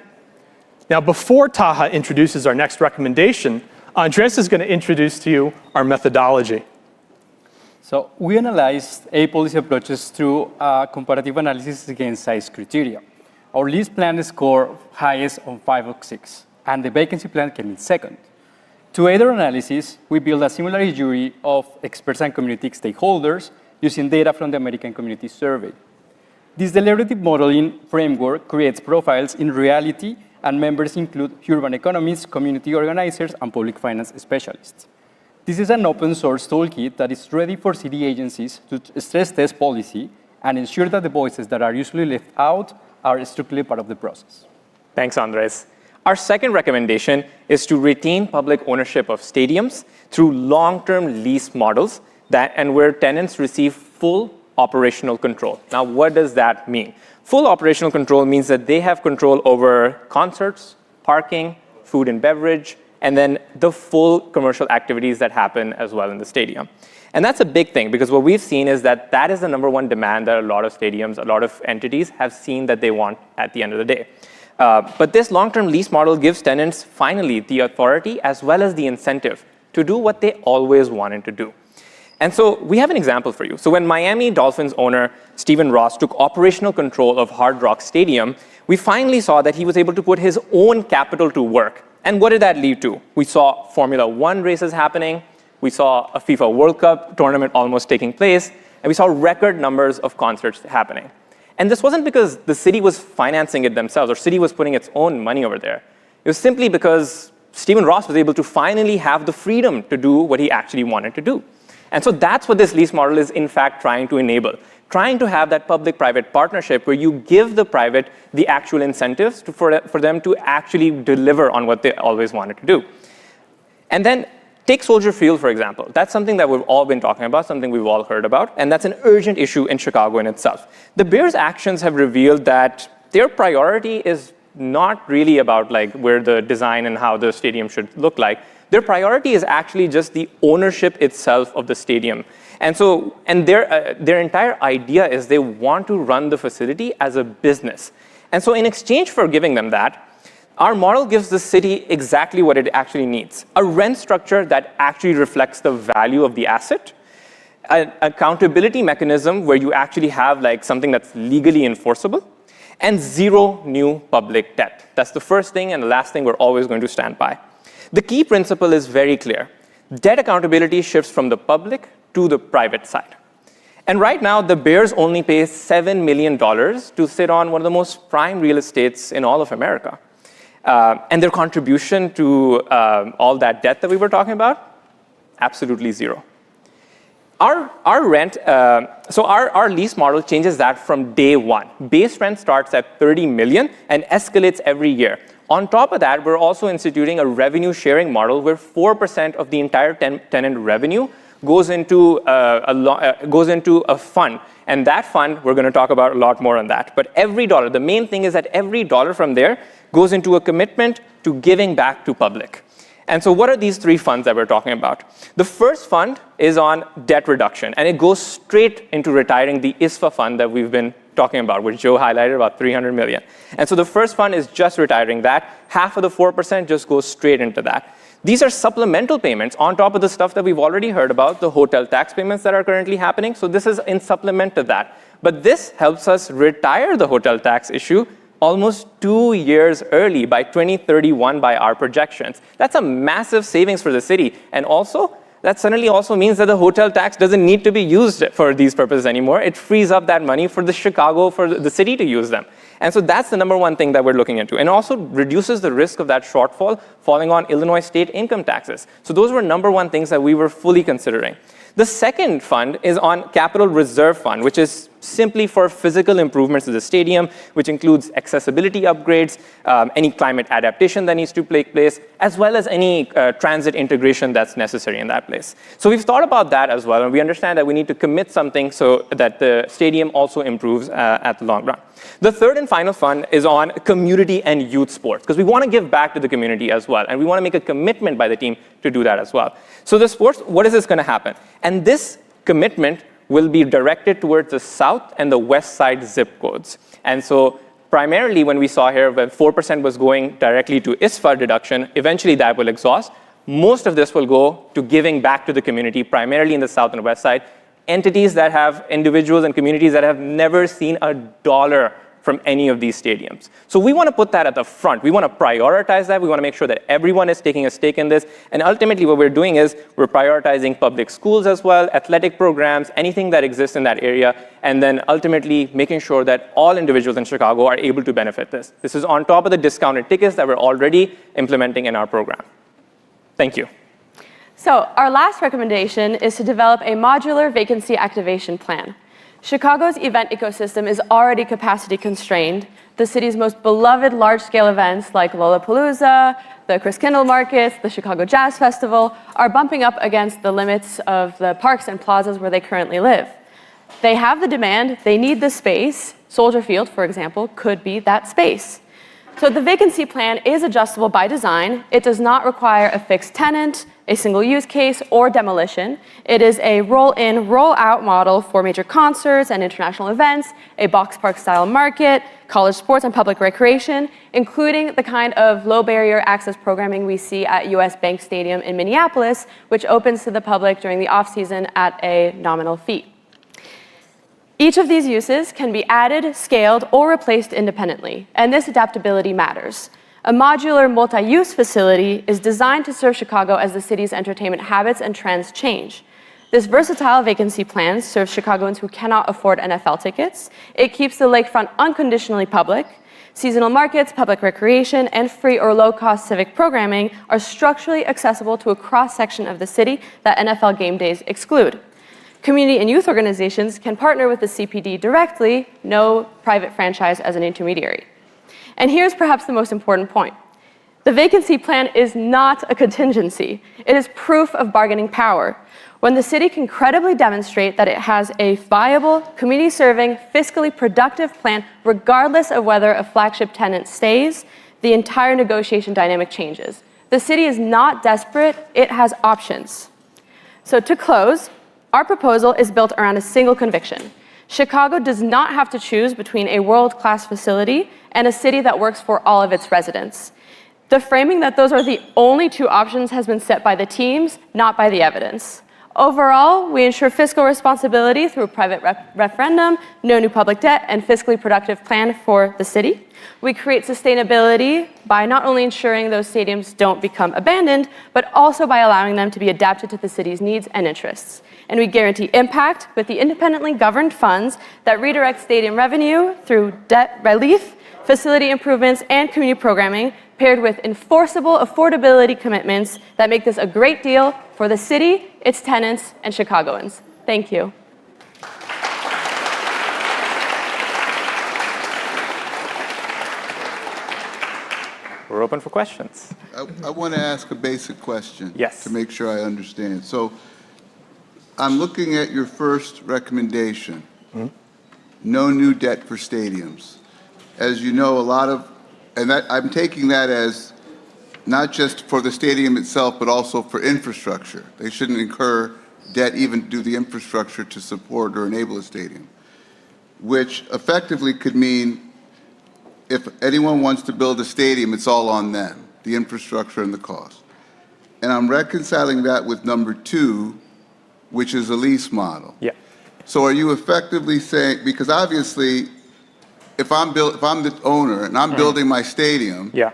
Speaker 13: Now, before Taha introduces our next recommendation, Andres is going to introduce to you our methodology.
Speaker 14: So we analyzed A policy approaches through comparative analysis against size criteria. Our lease plan scored highest on 5 of 6, and the vacancy plan came in second. To aid our analysis, we built a similar jury of experts and community stakeholders using data from the American Community Survey. This deliberative modeling framework creates profiles in reality, and members include urban economists, community organizers, and public finance specialists. This is an open source toolkit that is ready for city agencies to stress test policy and ensure that the voices that are usually left out are strictly part of the process.
Speaker 15: Thanks, Andres. Our second recommendation is to retain public ownership of stadiums through long-term lease models and where tenants receive full operational control. Now, what does that mean? Full operational control means that they have control over concerts, parking, food and beverage, and then the full commercial activities that happen as well in the stadium. And that's a big thing, because what we've seen is that that is the number one demand that a lot of stadiums, a lot of entities have seen that they want at the end of the day. But this long-term lease model gives tenants finally the authority as well as the incentive to do what they always wanted to do. And so we have an example for you. So when Miami Dolphins owner Stephen Ross took operational control of Hard Rock Stadium, we finally saw that he was able to put his own capital to work. And what did that lead to? We saw Formula One races happening. We saw a FIFA World Cup tournament almost taking place. And we saw record numbers of concerts happening. And this wasn't because the city was financing it themselves or city was putting its own money over there. It was simply because Stephen Ross was able to finally have the freedom to do what he actually wanted to do. And so that's what this lease model is in fact trying to enable, trying to have that public-private partnership where you give the private the actual incentives for them to actually deliver on what they always wanted to do. And then take Soldier Field, for example. That's something that we've all been talking about, something we've all heard about, and that's an urgent issue in Chicago in itself. The Bears' actions have revealed that their priority is not really about like where the design and how the stadium should look like. Their priority is actually just the ownership itself of the stadium. And so, their entire idea is they want to run the facility as a business. And so in exchange for giving them that, our model gives the city exactly what it actually needs. A rent structure that actually reflects the value of the asset, an accountability mechanism where you actually have like something that's legally enforceable, and zero new public debt. That's the first thing and the last thing we're always going to stand by. The key principle is very clear. Debt accountability shifts from the public to the private side. And right now, the Bears only pay $7 million to sit on one of the most prime real estates in all of America. And their contribution to all that debt that we were talking about, absolutely zero. Our rent, so our lease model changes that from day one. Base rent starts at $30 million and escalates every year. On top of that, we're also instituting a revenue sharing model where 4% of the entire tenant revenue goes into a fund. And that fund, we're going to talk about a lot more on that. But every dollar, the main thing is that every dollar from there goes into a commitment to giving back to public. And so what are these three funds that we're talking about? The first fund is on debt reduction, and it goes straight into retiring the ISFA fund that we've been talking about, which Joe highlighted, about $300 million. And so the first fund is just retiring that. Half of the 4% just goes straight into that. These are supplemental payments on top of the stuff that we've already heard about, the hotel tax payments that are currently happening. So this is in supplement to that. But this helps us retire the hotel tax issue almost 2 years early, by 2031 by our projections. That's a massive savings for the city. And also, that suddenly also means that the hotel tax doesn't need to be used for these purposes anymore. It frees up that money for the city to use them. And so that's the number one thing that we're looking into. And also reduces the risk of that shortfall falling on Illinois state income taxes. So those were number one things that we were fully considering. The second fund is on Capital Reserve Fund, which is simply for physical improvements to the stadium, which includes accessibility upgrades, any climate adaptation that needs to take place, as well as any transit integration that's necessary in that place. So we've thought about that as well, and we understand that we need to commit something so that the stadium also improves at the long run. The third and final fund is on community and youth sports, because we want to give back to the community as well, and we want to make a commitment by the team to do that as well. So the sports, what is this going to happen? And this commitment will be directed towards the south and the west side zip codes. And so primarily when we saw here, when 4% was going directly to ISFA deduction, eventually that will exhaust. Most of this will go to giving back to the community, primarily in the south and west side. Entities that have individuals and communities that have never seen a dollar from any of these stadiums. So we want to put that at the front. We want to prioritize that. We want to make sure that everyone is taking a stake in this. And ultimately what we're doing is we're prioritizing public schools as well, athletic programs, anything that exists in that area, and then ultimately making sure that all individuals in Chicago are able to benefit this. This is on top of the discounted tickets that we're already implementing in our program. Thank you.
Speaker 12: So our last recommendation is to develop a modular vacancy activation plan. Chicago's event ecosystem is already capacity constrained. The city's most beloved large-scale events like Lollapalooza, the Chris Kindle Markets, the Chicago Jazz Festival are bumping up against the limits of the parks and plazas where they currently live. They have the demand, they need the space. Soldier Field, for example, could be that space. So the vacancy plan is adjustable by design. It does not require a fixed tenant, a single use case, or demolition. It is a roll-in, roll-out model for major concerts and international events, a box park style market, college sports and public recreation, including the kind of low barrier access programming we see at US Bank Stadium in Minneapolis, which opens to the public during the off-season at a nominal fee. Each of these uses can be added, scaled, or replaced independently, and this adaptability matters. A modular multi-use facility is designed to serve Chicago as the city's entertainment habits and trends change. This versatile vacancy plan serves Chicagoans who cannot afford NFL tickets. It keeps the lakefront unconditionally public. Seasonal markets, public recreation, and free or low-cost civic programming are structurally accessible to a cross-section of the city that NFL game days exclude. Community and youth organizations can partner with the CPD directly, no private franchise as an intermediary. And here's perhaps the most important point. The vacancy plan is not a contingency. It is proof of bargaining power. When the city can credibly demonstrate that it has a viable, community-serving, fiscally productive plan, regardless of whether a flagship tenant stays, the entire negotiation dynamic changes. The city is not desperate, it has options. So to close, our proposal is built around a single conviction. Chicago does not have to choose between a world-class facility and a city that works for all of its residents. The framing that those are the only two options has been set by the teams, not by the evidence. Overall, we ensure fiscal responsibility through a private referendum, no new public debt, and fiscally productive plan for the city. We create sustainability by not only ensuring those stadiums don't become abandoned, but also by allowing them to be adapted to the city's needs and interests. And we guarantee impact with the independently governed funds that redirect stadium revenue through debt relief, facility improvements, and community programming, paired with enforceable affordability commitments that make this a great deal for the city, its tenants, and Chicagoans. Thank you.
Speaker 15: We're open for questions.
Speaker 6: I want to ask a basic question.
Speaker 15: Yes.
Speaker 6: To make sure I understand. So I'm looking at your first recommendation.
Speaker 3: Mm-hmm.
Speaker 6: No new debt for stadiums. As you know, a lot of, and that, I'm taking that as not just for the stadium itself, but also for infrastructure. They shouldn't incur debt even to do the infrastructure to support or enable a stadium, which effectively could mean if anyone wants to build a stadium, it's all on them, the infrastructure and the cost. And I'm reconciling that with number 2, which is a lease model.
Speaker 15: Yeah.
Speaker 6: So are you effectively saying, because obviously, if I'm the owner and I'm building my stadium,
Speaker 15: Yeah.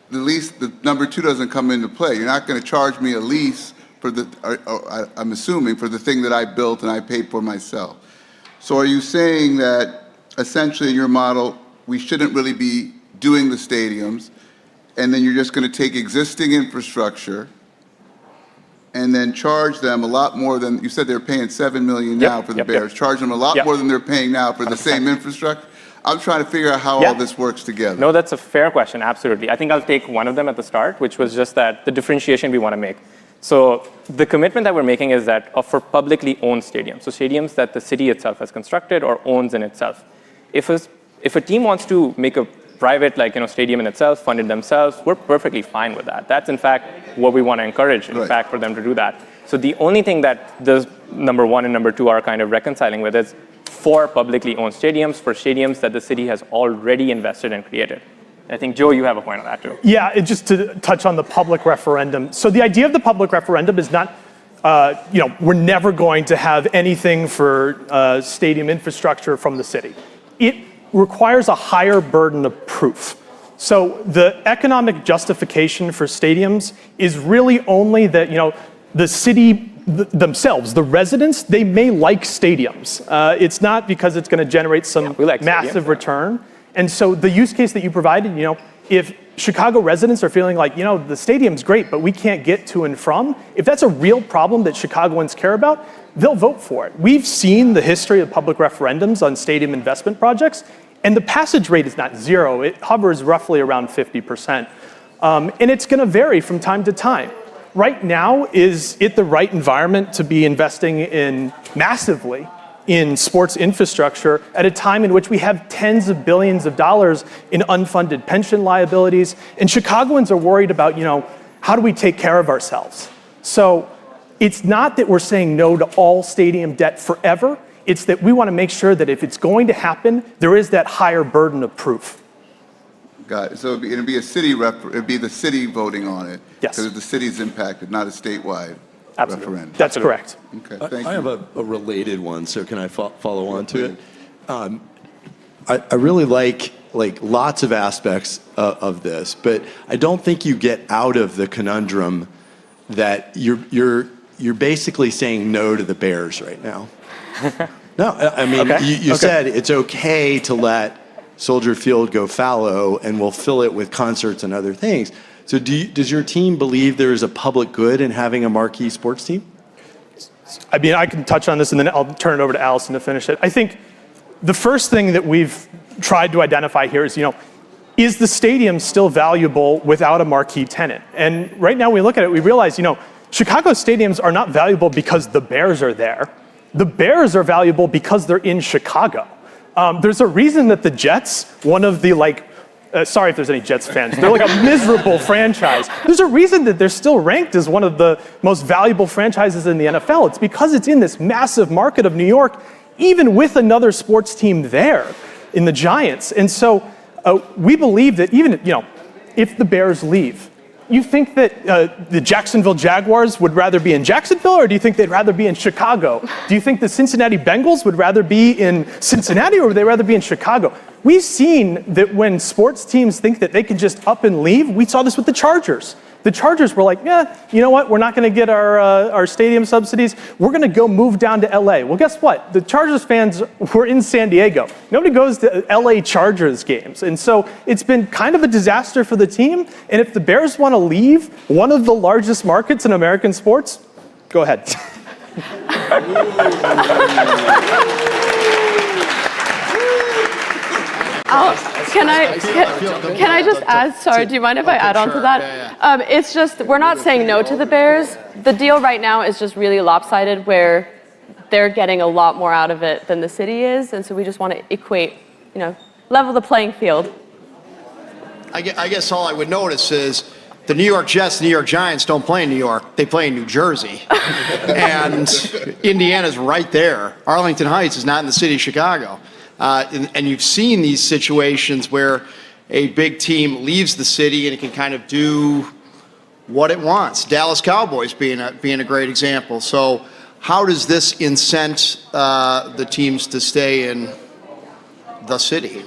Speaker 6: the lease, the number 2 doesn't come into play. You're not going to charge me a lease for the, I'm assuming, for the thing that I built and I paid for myself. So are you saying that essentially in your model, we shouldn't really be doing the stadiums, and then you're just going to take existing infrastructure and then charge them a lot more than, you said they're paying $7 million now for the Bears, charge them a lot more than they're paying now for the same infrastructure? I'm trying to figure out how all this works together.
Speaker 15: No, that's a fair question, absolutely. I think I'll take one of them at the start, which was just that the differentiation we want to make. So the commitment that we're making is that for publicly owned stadiums, so stadiums that the city itself has constructed or owns in itself. If a team wants to make a private, stadium in itself, fund it themselves, we're perfectly fine with that. That's in fact what we want to encourage, in fact, for them to do that. So the only thing that this number 1 and number 2 are kind of reconciling with is for publicly owned stadiums, for stadiums that the city has already invested and created. I think, Joe, you have a point on that too.
Speaker 13: Yeah, just to touch on the public referendum. So the idea of the public referendum is not, we're never going to have anything for stadium infrastructure from the city. It requires a higher burden of proof. So the economic justification for stadiums is really only that, the city themselves, the residents, they may like stadiums. It's not because it's going to generate some massive return. And so the use case that you provided, if Chicago residents are feeling like, the stadium's great, but we can't get to and from, if that's a real problem that Chicagoans care about, they'll vote for it. We've seen the history of public referendums on stadium investment projects, and the passage rate is not zero. It hovers roughly around 50%. And it's going to vary from time to time. Right now, is it the right environment to be investing in massively in sports infrastructure at a time in which we have tens of billions of dollars in unfunded pension liabilities? And Chicagoans are worried about, how do we take care of ourselves? So it's not that we're saying no to all stadium debt forever. It's that we want to make sure that if it's going to happen, there is that higher burden of proof.
Speaker 6: Got it. So it'd be a city it'd be the city voting on it.
Speaker 13: Yes.
Speaker 6: Because the city's impacted, not a statewide referendum.
Speaker 13: That's correct.
Speaker 6: Okay, thank
Speaker 10: I
Speaker 6: you.
Speaker 10: have a related one, so can I follow on to it? I really like lots of aspects of this, but I don't think you get out of the conundrum that you're basically saying no to the Bears right now. No, I mean, you said it's okay to let Soldier Field go fallow and we'll fill it with concerts and other things. So does your team believe there is a public good in having a marquee sports team?
Speaker 13: I mean, I can touch on this and then I'll turn it over to Allison to finish it. I think the first thing that we've tried to identify here is the stadium still valuable without a marquee tenant? And right now we look at it, we realize, Chicago stadiums are not valuable because the Bears are there. The Bears are valuable because they're in Chicago. There's a reason that the Jets, one of the sorry if there's any Jets fans, they're like a miserable franchise. There's a reason that they're still ranked as one of the most valuable franchises in the NFL. It's because it's in this massive market of New York, even with another sports team there in the Giants. And so we believe that even, if the Bears leave, you think that the Jacksonville Jaguars would rather be in Jacksonville, or do you think they'd rather be in Chicago? Do you think the Cincinnati Bengals would rather be in Cincinnati, or would they rather be in Chicago? We've seen that when sports teams think that they can just up and leave, we saw this with the Chargers. The Chargers were like, you know what? We're not going to get our stadium subsidies. We're going to go move down to LA. Well, guess what? The Chargers fans were in San Diego. Nobody goes to LA Chargers games. And so it's been kind of a disaster for the team. And if the Bears want to leave one of the largest markets in American sports, go ahead.
Speaker 12: Can I just add, sorry, do you mind if I add on to that? Yeah. It's just, we're not saying no to the Bears. The deal right now is just really lopsided where they're getting a lot more out of it than the city is. And so we just want to equate, level the playing field.
Speaker 8: I guess all I would notice is the New York Jets, the New York Giants don't play in New York. They play in New Jersey. And Indiana's right there. Arlington Heights is not in the city of Chicago. And you've seen these situations where a big team leaves the city and it can kind of do what it wants. Dallas Cowboys being a great example. So how does this incent the teams to stay in the city?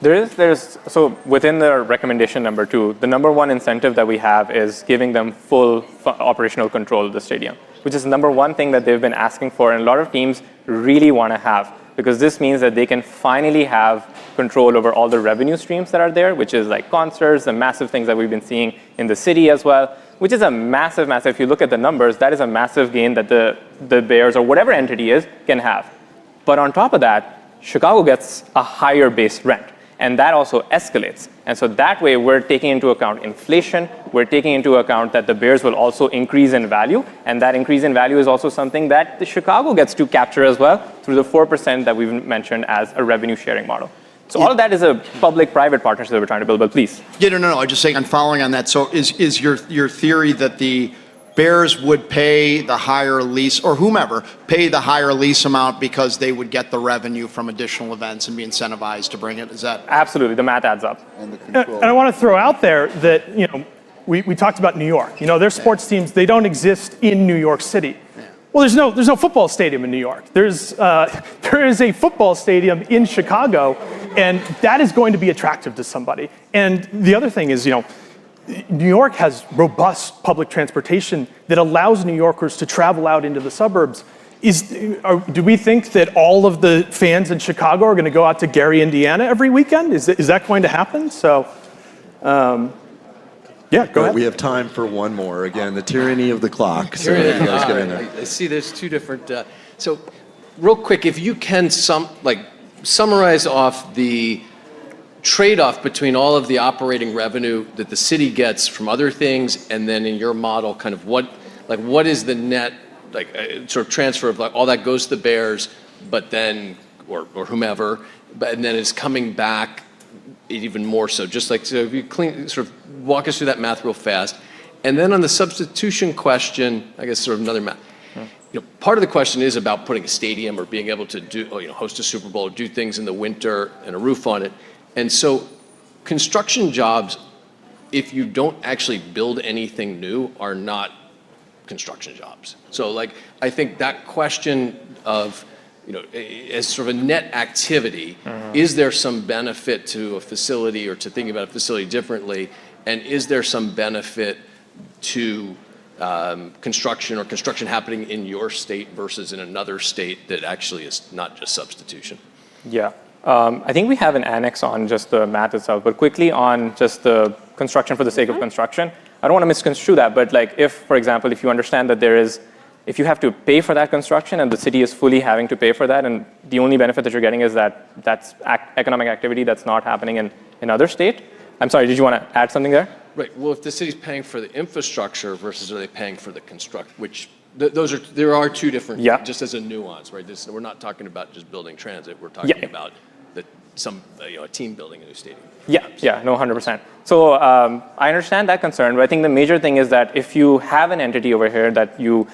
Speaker 15: So within the recommendation number 2, the number 1 incentive that we have is giving them full operational control of the stadium, which is the number 1 thing that they've been asking for, and a lot of teams really want to have, because this means that they can finally have control over all the revenue streams that are there, which is like concerts and massive things that we've been seeing in the city as well, which is a massive, if you look at the numbers, that is a massive gain that the Bears or whatever entity is can have. But on top of that, Chicago gets a higher base rent, and that also escalates. And so that way we're taking into account inflation, we're taking into account that the Bears will also increase in value, and that increase in value is also something that the Chicago gets to capture as well through the 4% that we've mentioned as a revenue sharing model. So all of that is a public-private partnership that we're trying to build, but please.
Speaker 8: Yeah, no, I'm just saying, I'm following on that. So is your theory that the Bears would pay the higher lease, or whomever, pay the higher lease amount because they would get the revenue from additional events and be incentivized to bring it? Is that?
Speaker 15: Absolutely, the math adds up.
Speaker 13: And I want to throw out there that, we talked about New York. Their sports teams, they don't exist in New York City. Well, there's no football stadium in New York. There is a football stadium in Chicago, and that is going to be attractive to somebody. And the other thing is, New York has robust public transportation that allows New Yorkers to travel out into the suburbs. Do we think that all of the fans in Chicago are going to go out to Gary, Indiana every weekend? Is that going to happen? So, yeah, go ahead.
Speaker 10: We have time for one more. Again, the tyranny of the clock. So you guys get in there.
Speaker 9: I see there's two different, so real quick, if you can summarize off the trade-off between all of the operating revenue that the city gets from other things, and then in your model, kind of what is the net, sort of transfer of all that goes to the Bears, but then, or whomever, and then is coming back even more so. Just so if you sort of walk us through that math real fast. And then on the substitution question, I guess sort of another math. Part of the question is about putting a stadium or being able to do, host a Super Bowl, or do things in the winter and a roof on it. And so construction jobs, if you don't actually build anything new, are not construction jobs. So I think that question of, as sort of a net activity, is there some benefit to a facility or to thinking about a facility differently? And is there some benefit to construction happening in your state versus in another state that actually is not just substitution?
Speaker 15: Yeah. I think we have an annex on just the math itself, but quickly on just the construction for the sake of construction. I don't want to misconstrue that, but if, for example, if you understand that if you have to pay for that construction and the city is fully having to pay for that, and the only benefit that you're getting is that's economic activity that's not happening in another state. I'm sorry, did you want to add something there?
Speaker 9: Right. Well, if the city's paying for the infrastructure versus are they paying for the construct, which there are two different, just as a nuance, right? We're not talking about just building transit. We're talking about a team building a new stadium.
Speaker 15: Yeah, no, 100%. So I understand that concern, but I think the major thing is that if you have an entity over here that you're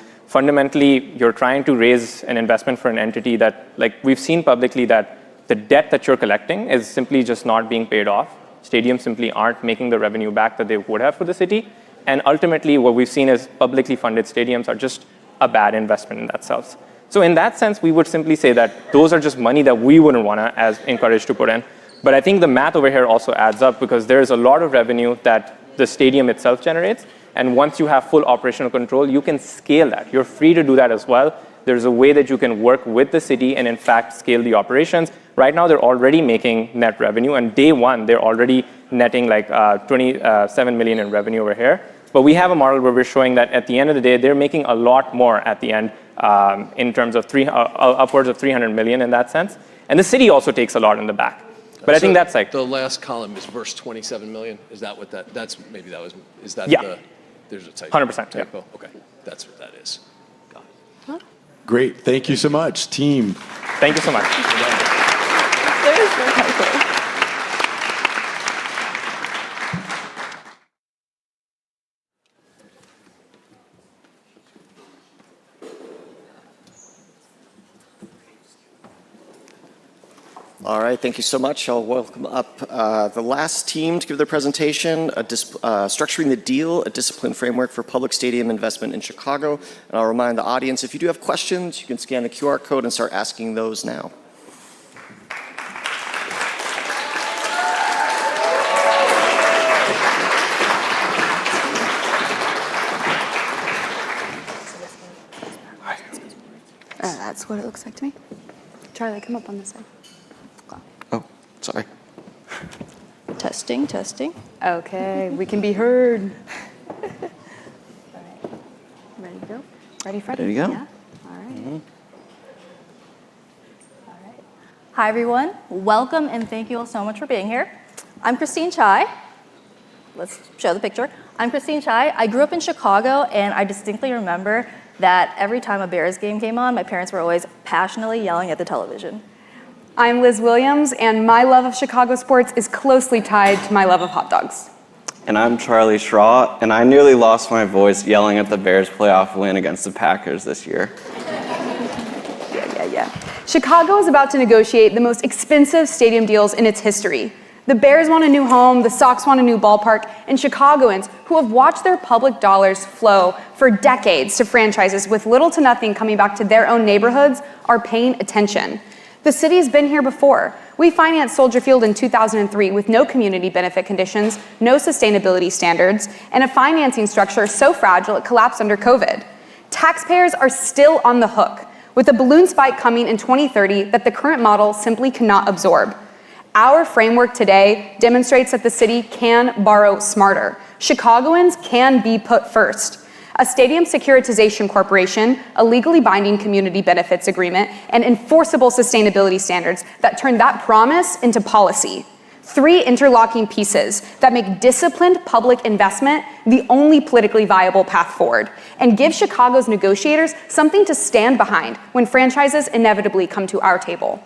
Speaker 15: trying to raise an investment for an entity that, we've seen publicly that the debt that you're collecting is simply just not being paid off. Stadiums simply aren't making the revenue back that they would have for the city. And ultimately, what we've seen is publicly funded stadiums are just a bad investment in that sense. So in that sense, we would simply say that those are just money that we wouldn't want to as encourage to put in. But I think the math over here also adds up because there's a lot of revenue that the stadium itself generates. And once you have full operational control, you can scale that. You're free to do that as well. There's a way that you can work with the city and in fact scale the operations. Right now, they're already making net revenue, and day one, they're already netting 27 million in revenue over here. But we have a model where we're showing that at the end of the day, they're making a lot more at the end in terms of upwards of 300 million in that sense. And the city also takes a lot in the back. But I think that's
Speaker 9: the last column is verse 27 million. Is that what that's maybe that was, is that there's a typo?
Speaker 15: 100%.
Speaker 9: Typo. Okay, that's what that is. Got it.
Speaker 10: Great. Thank you so much, team.
Speaker 15: Thank you so much.
Speaker 12: There is no typo.
Speaker 11: All right, thank you so much. I'll welcome up the last team to give their presentation, Structuring the Deal, a Discipline Framework for Public Stadium Investment in Chicago. And I'll remind the audience, if you do have questions, you can scan the QR code and start asking those now.
Speaker 16: That's what it looks like to me. Charlie, come up on this side.
Speaker 11: Oh, sorry.
Speaker 16: Testing, testing. Okay, we can be heard. All right. Ready to go? Ready, Freddie?
Speaker 11: Ready to go?
Speaker 16: Yeah. All right. All right. Hi, everyone. Welcome, and thank you all so much for being here. I'm Christine Chai. Let's show the picture. I'm Christine Chai. I grew up in Chicago, and I distinctly remember that every time a Bears game came on, my parents were always passionately yelling at the television.
Speaker 17: I'm Liz Williams, and my love of Chicago sports is closely tied to my love of hot dogs.
Speaker 18: And I'm Charlie Schraw, and I nearly lost my voice yelling at the Bears playoff win against the Packers this year.
Speaker 17: Yeah. Chicago is about to negotiate the most expensive stadium deals in its history. The Bears want a new home, the Sox want a new ballpark, and Chicagoans, who have watched their public dollars flow for decades to franchises with little to nothing coming back to their own neighborhoods, are paying attention. The city's been here before. We financed Soldier Field in 2003 with no community benefit conditions, no sustainability standards, and a financing structure so fragile it collapsed under COVID. Taxpayers are still on the hook, with a balloon spike coming in 2030 that the current model simply cannot absorb. Our framework today demonstrates that the city can borrow smarter. Chicagoans can be put first. A stadium securitization corporation, a legally binding community benefits agreement, and enforceable sustainability standards that turn that promise into policy. 3 interlocking pieces that make disciplined public investment the only politically viable path forward and give Chicago's negotiators something to stand behind when franchises inevitably come to our table.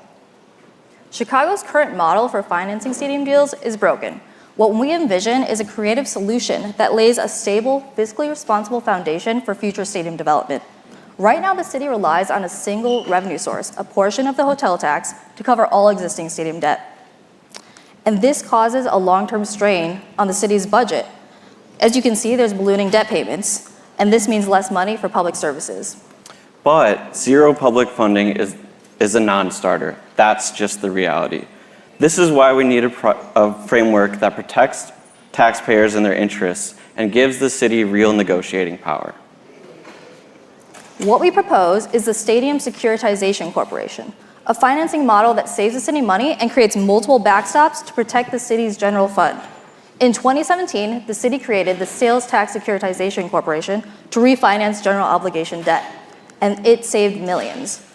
Speaker 16: Chicago's current model for financing stadium deals is broken. What we envision is a creative solution that lays a stable, fiscally responsible foundation for future stadium development. Right now, the city relies on a single revenue source, a portion of the hotel tax, to cover all existing stadium debt. And this causes a long-term strain on the city's budget. As you can see, there's ballooning debt payments, and this means less money for public services.
Speaker 18: But zero public funding is a non-starter. That's just the reality. This is why we need a framework that protects taxpayers and their interests and gives the city real negotiating power.
Speaker 16: What we propose is the Stadium Securitization Corporation, a financing model that saves the city money and creates multiple backstops to protect the city's general fund. In 2017, the city created the Sales Tax Securitization Corporation to refinance general obligation debt, and it saved millions.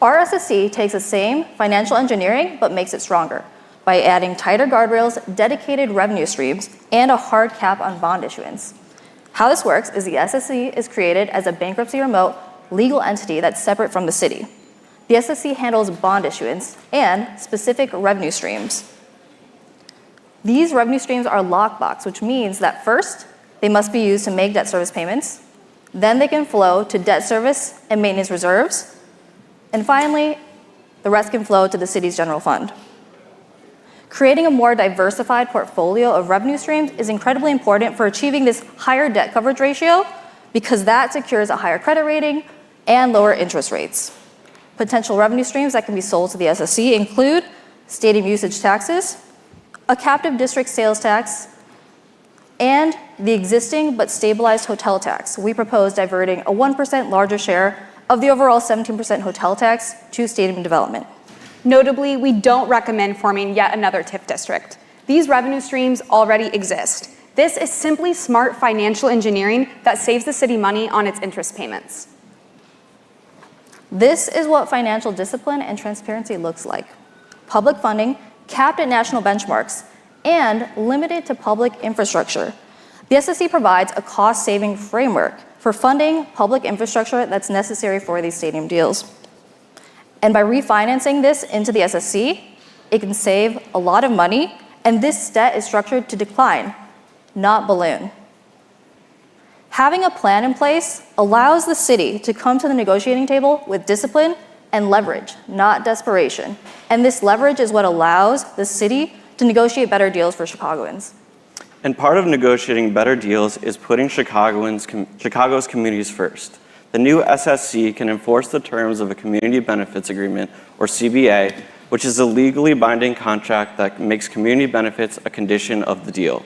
Speaker 16: Our SSC takes the same financial engineering but makes it stronger by adding tighter guardrails, dedicated revenue streams, and a hard cap on bond issuance. How this works is the SSC is created as a bankruptcy remote legal entity that's separate from the city. The SSC handles bond issuance and specific revenue streams. These revenue streams are lockbox, which means that first, they must be used to make debt service payments, then they can flow to debt service and maintenance reserves, and finally, the rest can flow to the city's general fund. Creating a more diversified portfolio of revenue streams is incredibly important for achieving this higher debt coverage ratio because that secures a higher credit rating and lower interest rates. Potential revenue streams that can be sold to the SSC include stadium usage taxes, a captive district sales tax, and the existing but stabilized hotel tax. We propose diverting a 1% larger share of the overall 17% hotel tax to stadium development.
Speaker 17: Notably, we don't recommend forming yet another TIF district. These revenue streams already exist. This is simply smart financial engineering that saves the city money on its interest payments.
Speaker 16: This is what financial discipline and transparency looks like. Public funding, capped at national benchmarks, and limited to public infrastructure. The SSC provides a cost-saving framework for funding public infrastructure that's necessary for these stadium deals. And by refinancing this into the SSC, it can save a lot of money, and this debt is structured to decline, not balloon. Having a plan in place allows the city to come to the negotiating table with discipline and leverage, not desperation. And this leverage is what allows the city to negotiate better deals for Chicagoans.
Speaker 18: And part of negotiating better deals is putting Chicago's communities first. The new SSC can enforce the terms of a Community Benefits Agreement, or CBA, which is a legally binding contract that makes community benefits a condition of the deal.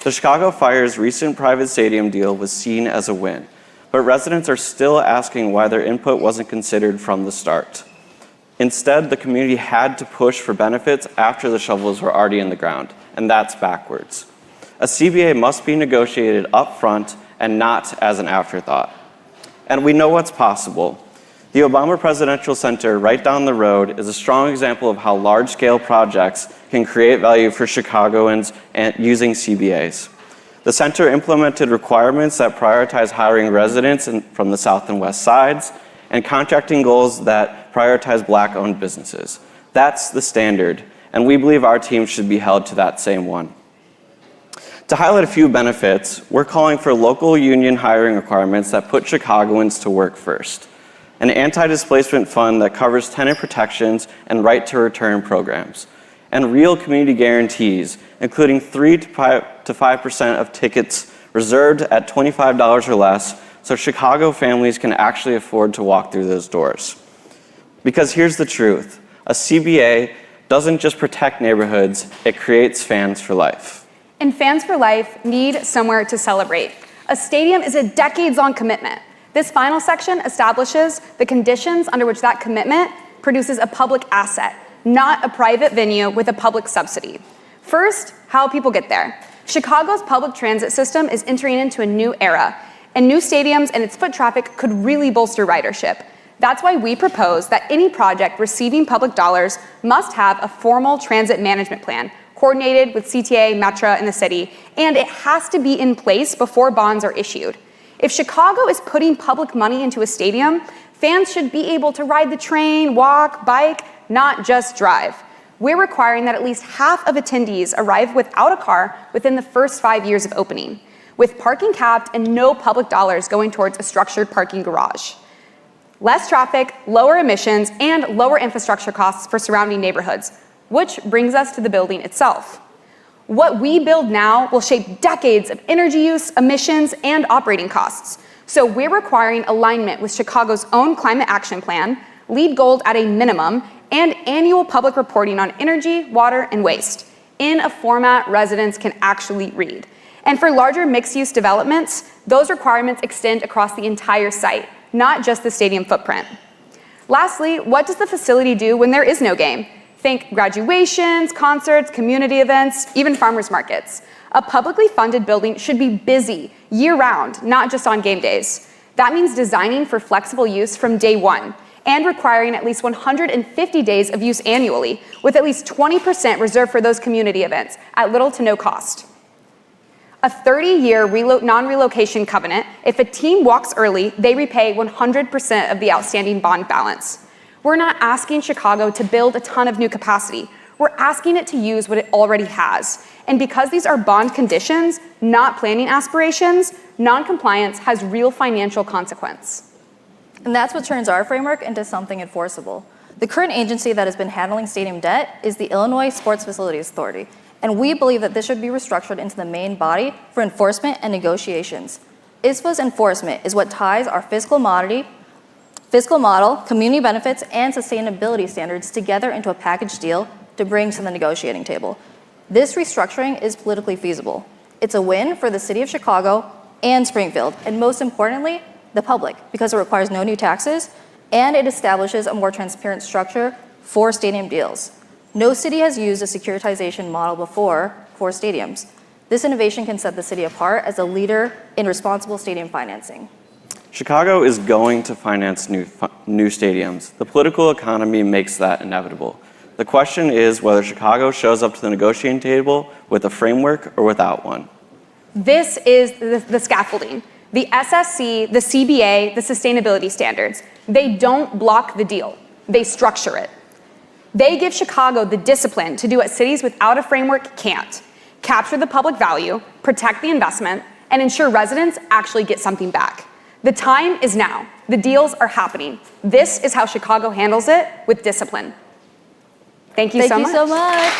Speaker 18: The Chicago Fire's recent private stadium deal was seen as a win, but residents are still asking why their input wasn't considered from the start. Instead, the community had to push for benefits after the shovels were already in the ground, and that's backwards. A CBA must be negotiated up front and not as an afterthought. And we know what's possible. The Obama Presidential Center right down the road is a strong example of how large-scale projects can create value for Chicagoans and using CBAs. The center implemented requirements that prioritize hiring residents from the south and west sides and contracting goals that prioritize Black-owned businesses. That's the standard, and we believe our team should be held to that same one. To highlight a few benefits, we're calling for local union hiring requirements that put Chicagoans to work first, an anti-displacement fund that covers tenant protections and right-to-return programs, and real community guarantees, including 3 to 5% of tickets reserved at $25 or less, so Chicago families can actually afford to walk through those doors. Because here's the truth, a CBA doesn't just protect neighborhoods, it creates fans for life.
Speaker 17: And fans for life need somewhere to celebrate. A stadium is a decades-long commitment. This final section establishes the conditions under which that commitment produces a public asset, not a private venue with a public subsidy. First, how people get there. Chicago's public transit system is entering into a new era, and new stadiums and its foot traffic could really bolster ridership. That's why we propose that any project receiving public dollars must have a formal transit management plan, coordinated with CTA, Metra, and the city, and it has to be in place before bonds are issued. If Chicago is putting public money into a stadium, fans should be able to ride the train, walk, bike, not just drive. We're requiring that at least half of attendees arrive without a car within the first 5 years of opening, with parking capped and no public dollars going towards a structured parking garage. Less traffic, lower emissions, and lower infrastructure costs for surrounding neighborhoods, which brings us to the building itself. What we build now will shape decades of energy use, emissions, and operating costs. So we're requiring alignment with Chicago's own climate action plan, LEED Gold at a minimum, and annual public reporting on energy, water, and waste in a format residents can actually read. And for larger mixed-use developments, those requirements extend across the entire site, not just the stadium footprint. Lastly, what does the facility do when there is no game? Think graduations, concerts, community events, even farmers markets. A publicly funded building should be busy year-round, not just on game days. That means designing for flexible use from day one and requiring at least 150 days of use annually, with at least 20% reserved for those community events at little to no cost. A 30-year non-relocation covenant, if a team walks early, they repay 100% of the outstanding bond balance. We're not asking Chicago to build a ton of new capacity. We're asking it to use what it already has. And because these are bond conditions, not planning aspirations, non-compliance has real financial consequence.
Speaker 16: And that's what turns our framework into something enforceable. The current agency that has been handling stadium debt is the Illinois Sports Facilities Authority, and we believe that this should be restructured into the main body for enforcement and negotiations. ISFA's enforcement is what ties our fiscal model, community benefits, and sustainability standards together into a package deal to bring to the negotiating table. This restructuring is politically feasible. It's a win for the city of Chicago and Springfield, and most importantly, the public, because it requires no new taxes, and it establishes a more transparent structure for stadium deals. No city has used a securitization model before for stadiums. This innovation can set the city apart as a leader in responsible stadium financing.
Speaker 18: Chicago is going to finance new stadiums. The political economy makes that inevitable. The question is whether Chicago shows up to the negotiating table with a framework or without one.
Speaker 17: This is the scaffolding. The SSC, the CBA, the sustainability standards. They don't block the deal. They structure it. They give Chicago the discipline to do what cities without a framework can't. Capture the public value, protect the investment, and ensure residents actually get something back. The time is now. The deals are happening. This is how Chicago handles it with discipline. Thank you so much.
Speaker 16: Thank you so much.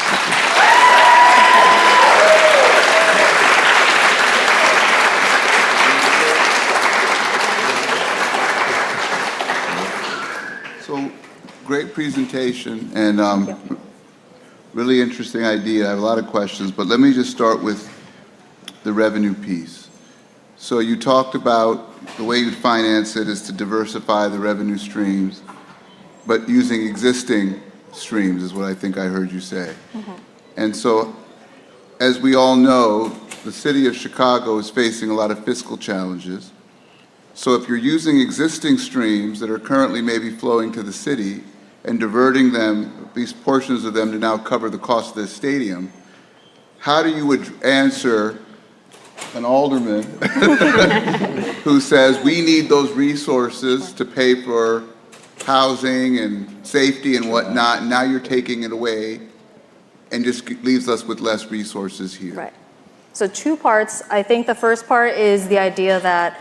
Speaker 6: So, great presentation and really interesting idea. I have a lot of questions, but let me just start with the revenue piece. So you talked about the way you finance it is to diversify the revenue streams, but using existing streams is what I think I heard you say. And so, as we all know, the city of Chicago is facing a lot of fiscal challenges. So if you're using existing streams that are currently maybe flowing to the city and diverting them, these portions of them, to now cover the cost of the stadium, how do you answer an alderman who says we need those resources to pay for housing and safety and whatnot, and now you're taking it away and just leaves us with less resources here?
Speaker 16: Right. So 2 parts. I think the first part is the idea that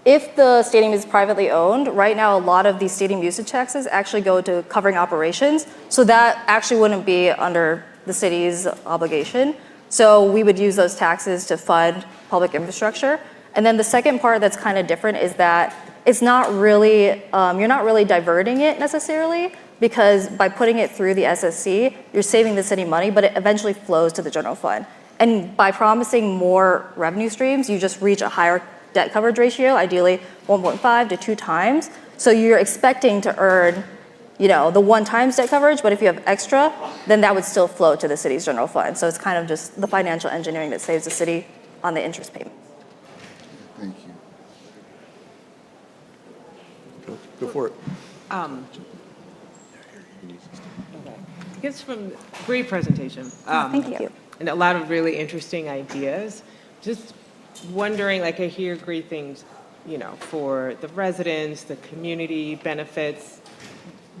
Speaker 16: if the stadium is privately owned, right now a lot of these stadium usage taxes actually go to covering operations, so that actually wouldn't be under the city's obligation. So we would use those taxes to fund public infrastructure. And then the second part that's kind of different is that it's not really, you're not really diverting it necessarily, because by putting it through the SSC, you're saving the city money, but it eventually flows to the general fund. And by promising more revenue streams, you just reach a higher debt coverage ratio, ideally 1.5 to 2 times. So you're expecting to earn, the 1 times debt coverage, but if you have extra, then that would still flow to the city's general fund. So it's kind of just the financial engineering that saves the city on the interest payment.
Speaker 6: Thank you.
Speaker 10: Go for it.
Speaker 7: I guess from great presentation.
Speaker 16: Thank you.
Speaker 7: And a lot of really interesting ideas. Just wondering, I hear great things, for the residents, the community benefits.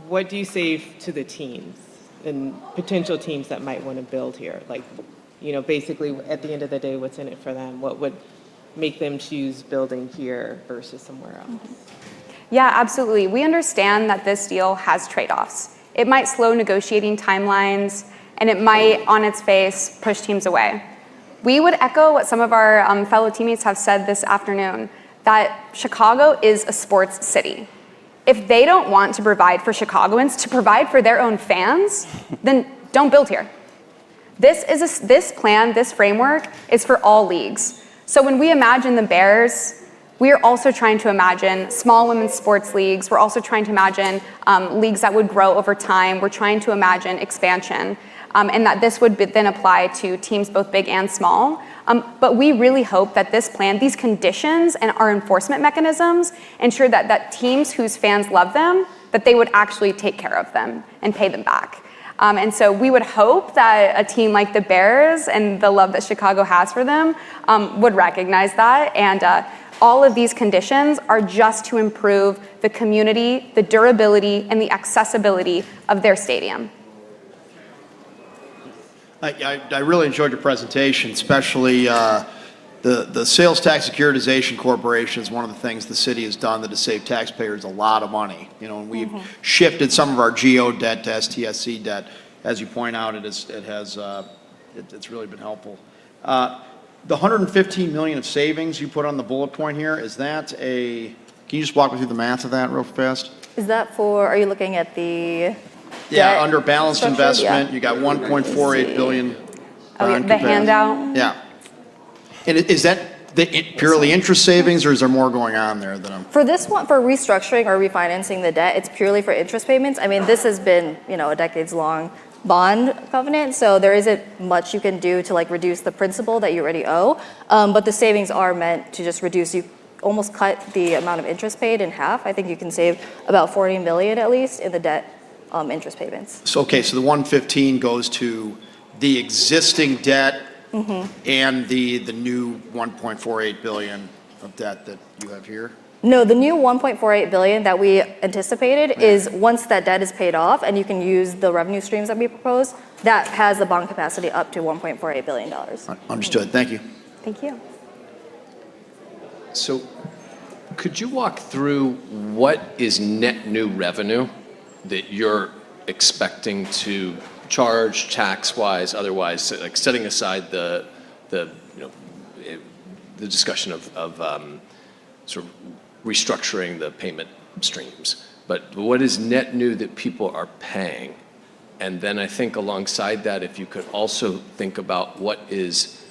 Speaker 7: What do you say to the teams and potential teams that might want to build here? Basically, at the end of the day, what's in it for them? What would make them choose building here versus somewhere else?
Speaker 17: Yeah, absolutely. We understand that this deal has trade-offs. It might slow negotiating timelines, and it might, on its face, push teams away. We would echo what some of our fellow teammates have said this afternoon, that Chicago is a sports city. If they don't want to provide for Chicagoans, to provide for their own fans, then don't build here. This plan, this framework, is for all leagues. So when we imagine the Bears, we are also trying to imagine small women's sports leagues. We're also trying to imagine leagues that would grow over time. We're trying to imagine expansion, and that this would then apply to teams both big and small. But we really hope that this plan, these conditions and our enforcement mechanisms ensure that teams whose fans love them, that they would actually take care of them and pay them back. And so we would hope that a team like the Bears and the love that Chicago has for them would recognize that. And all of these conditions are just to improve the community, the durability, and the accessibility of their stadium.
Speaker 8: I really enjoyed your presentation, especially the Sales Tax Securitization Corporation is one of the things the city has done that has saved taxpayers a lot of money. And we've shifted some of our GO debt to STSC debt. As you point out, it's really been helpful. The $115 million of savings you put on the bullet point here, is that can you just walk me through the math of that real fast?
Speaker 16: Is that are you looking at the
Speaker 8: Yeah, under balanced
Speaker 16: structure?
Speaker 8: investment,
Speaker 16: Yeah.
Speaker 8: you got 1.48 billion.
Speaker 17: The handout?
Speaker 8: Yeah. And is that purely interest savings, or is there more going on there than I'm?
Speaker 16: For this one, for restructuring or refinancing the debt, it's purely for interest payments. I mean, this has been, a decades-long bond covenant, so there isn't much you can do to reduce the principal that you already owe. But the savings are meant to just reduce, you almost cut the amount of interest paid in half. I think you can save about $40 million at least in the debt interest payments.
Speaker 8: So, okay, so the 115 goes to the existing debt and the new 1.48 billion of debt that you have here?
Speaker 16: No, the new 1.48 billion that we anticipated is once that debt is paid off and you can use the revenue streams that we propose, that has the bond capacity up to $1.48 billion.
Speaker 8: Understood. Thank you.
Speaker 16: Thank you.
Speaker 9: So could you walk through what is net new revenue that you're expecting to charge tax-wise, otherwise, setting aside the discussion of sort of restructuring the payment streams, but what is net new that people are paying? And then I think alongside that, if you could also think about what is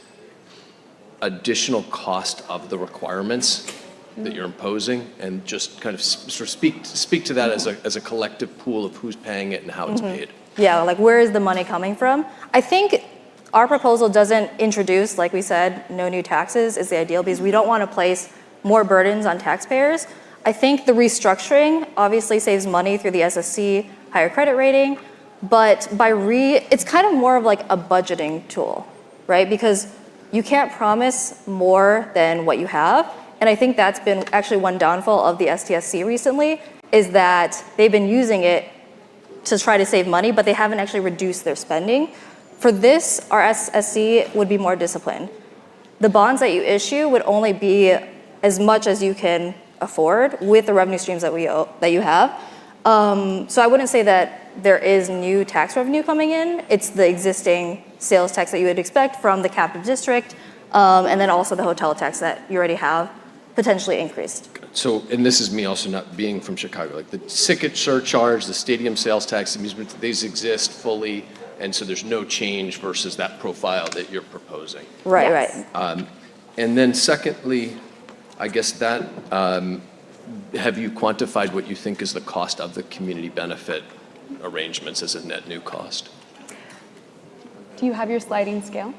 Speaker 9: additional cost of the requirements that you're imposing, and just kind of sort of speak to that as a collective pool of who's paying it and how it's paid.
Speaker 16: Yeah, where is the money coming from? I think our proposal doesn't introduce, like we said, no new taxes is the ideal, because we don't want to place more burdens on taxpayers. I think the restructuring obviously saves money through the SSC higher credit rating, but it's kind of more of a budgeting tool, right? Because you can't promise more than what you have. And I think that's been actually one downfall of the STSC recently, is that they've been using it to try to save money, but they haven't actually reduced their spending. For this, our SSC would be more disciplined. The bonds that you issue would only be as much as you can afford with the revenue streams that you have. So I wouldn't say that there is new tax revenue coming in. It's the existing sales tax that you would expect from the captive district, and then also the hotel tax that you already have potentially increased.
Speaker 9: So, and this is me also not being from Chicago, like the ticket surcharge, the stadium sales tax, amusement, these exist fully, and so there's no change versus that profile that you're proposing.
Speaker 16: Right,
Speaker 17: Yes.
Speaker 16: right.
Speaker 9: And then secondly, I guess that, have you quantified what you think is the cost of the community benefit arrangements as a net new cost?
Speaker 17: Do you have your sliding scale?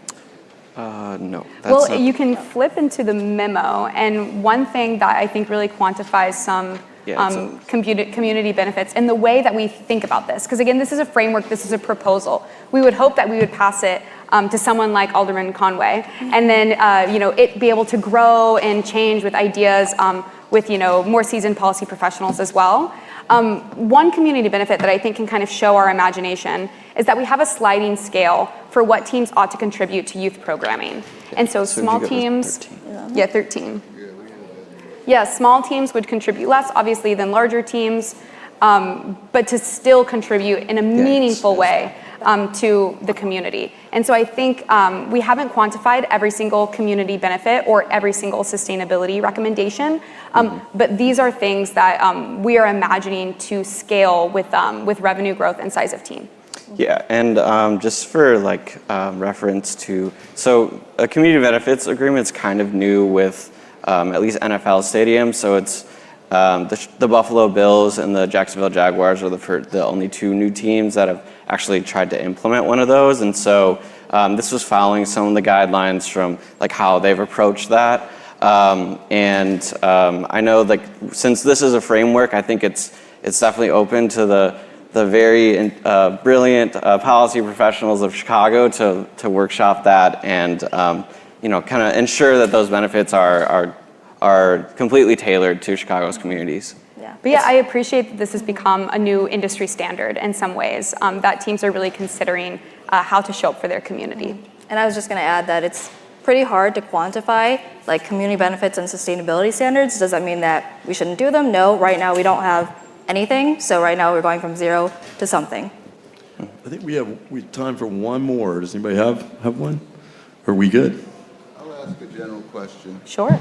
Speaker 18: No.
Speaker 17: Well, you can flip into the memo, and one thing that I think really quantifies some community benefits and the way that we think about this, because again, this is a framework, this is a proposal. We would hope that we would pass it to someone like Alderman Conway, and then it be able to grow and change with ideas with more seasoned policy professionals as well. One community benefit that I think can kind of show our imagination is that we have a sliding scale for what teams ought to contribute to youth programming. And so small teams, 13. Yeah, small teams would contribute less, obviously, than larger teams, but to still contribute in a meaningful way to the community. And so I think we haven't quantified every single community benefit or every single sustainability recommendation, but these are things that we are imagining to scale with revenue growth and size of team.
Speaker 18: Yeah, and just for reference to, so a community benefits agreement is kind of new with at least NFL stadiums. So it's the Buffalo Bills and the Jacksonville Jaguars are the only two new teams that have actually tried to implement one of those. And so this was following some of the guidelines from how they've approached that. I know since this is a framework, I think it's definitely open to the very brilliant policy professionals of Chicago to workshop that and kind of ensure that those benefits are completely tailored to Chicago's communities.
Speaker 17: Yeah. But yeah, I appreciate that this has become a new industry standard in some ways, that teams are really considering how to show up for their community.
Speaker 16: And I was just going to add that it's pretty hard to quantify community benefits and sustainability standards. Does that mean that we shouldn't do them? No, right now we don't have anything. So right now we're going from 0 to something.
Speaker 10: I think we have time for one more. Does anybody have one? Are we good?
Speaker 6: I'll ask a general question.
Speaker 17: Sure.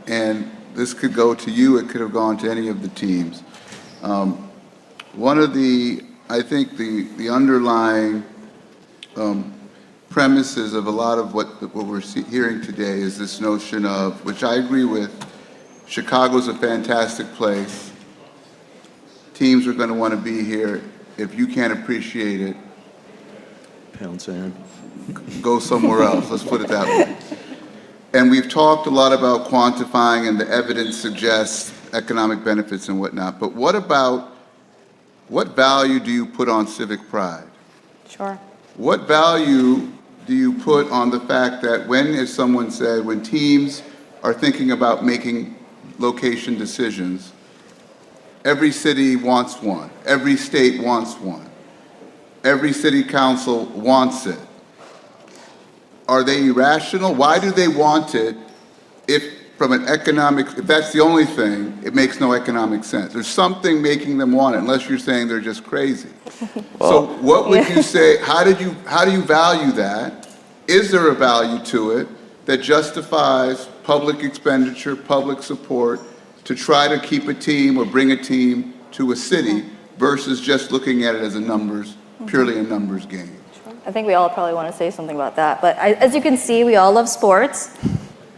Speaker 6: And this could go to you, it could have gone to any of the teams. One of I think the underlying premises of a lot of what we're hearing today is this notion of, which I agree with, Chicago's a fantastic place. Teams are going to want to be here. If you can't appreciate it,
Speaker 10: Pound sand.
Speaker 6: Go somewhere else, let's put it that way. And we've talked a lot about quantifying, and the evidence suggests economic benefits and whatnot, but what value do you put on civic pride?
Speaker 17: Sure.
Speaker 6: What value do you put on the fact that as someone said, when teams are thinking about making location decisions, every city wants one, every state wants one, every city council wants it. Are they irrational? Why do they want it if that's the only thing, it makes no economic sense? There's something making them want it, unless you're saying they're just crazy. So what would you say, how do you value that? Is there a value to it that justifies public expenditure, public support to try to keep a team or bring a team to a city versus just looking at it as purely a numbers game?
Speaker 16: I think we all probably want to say something about that. But as you can see, we all love sports.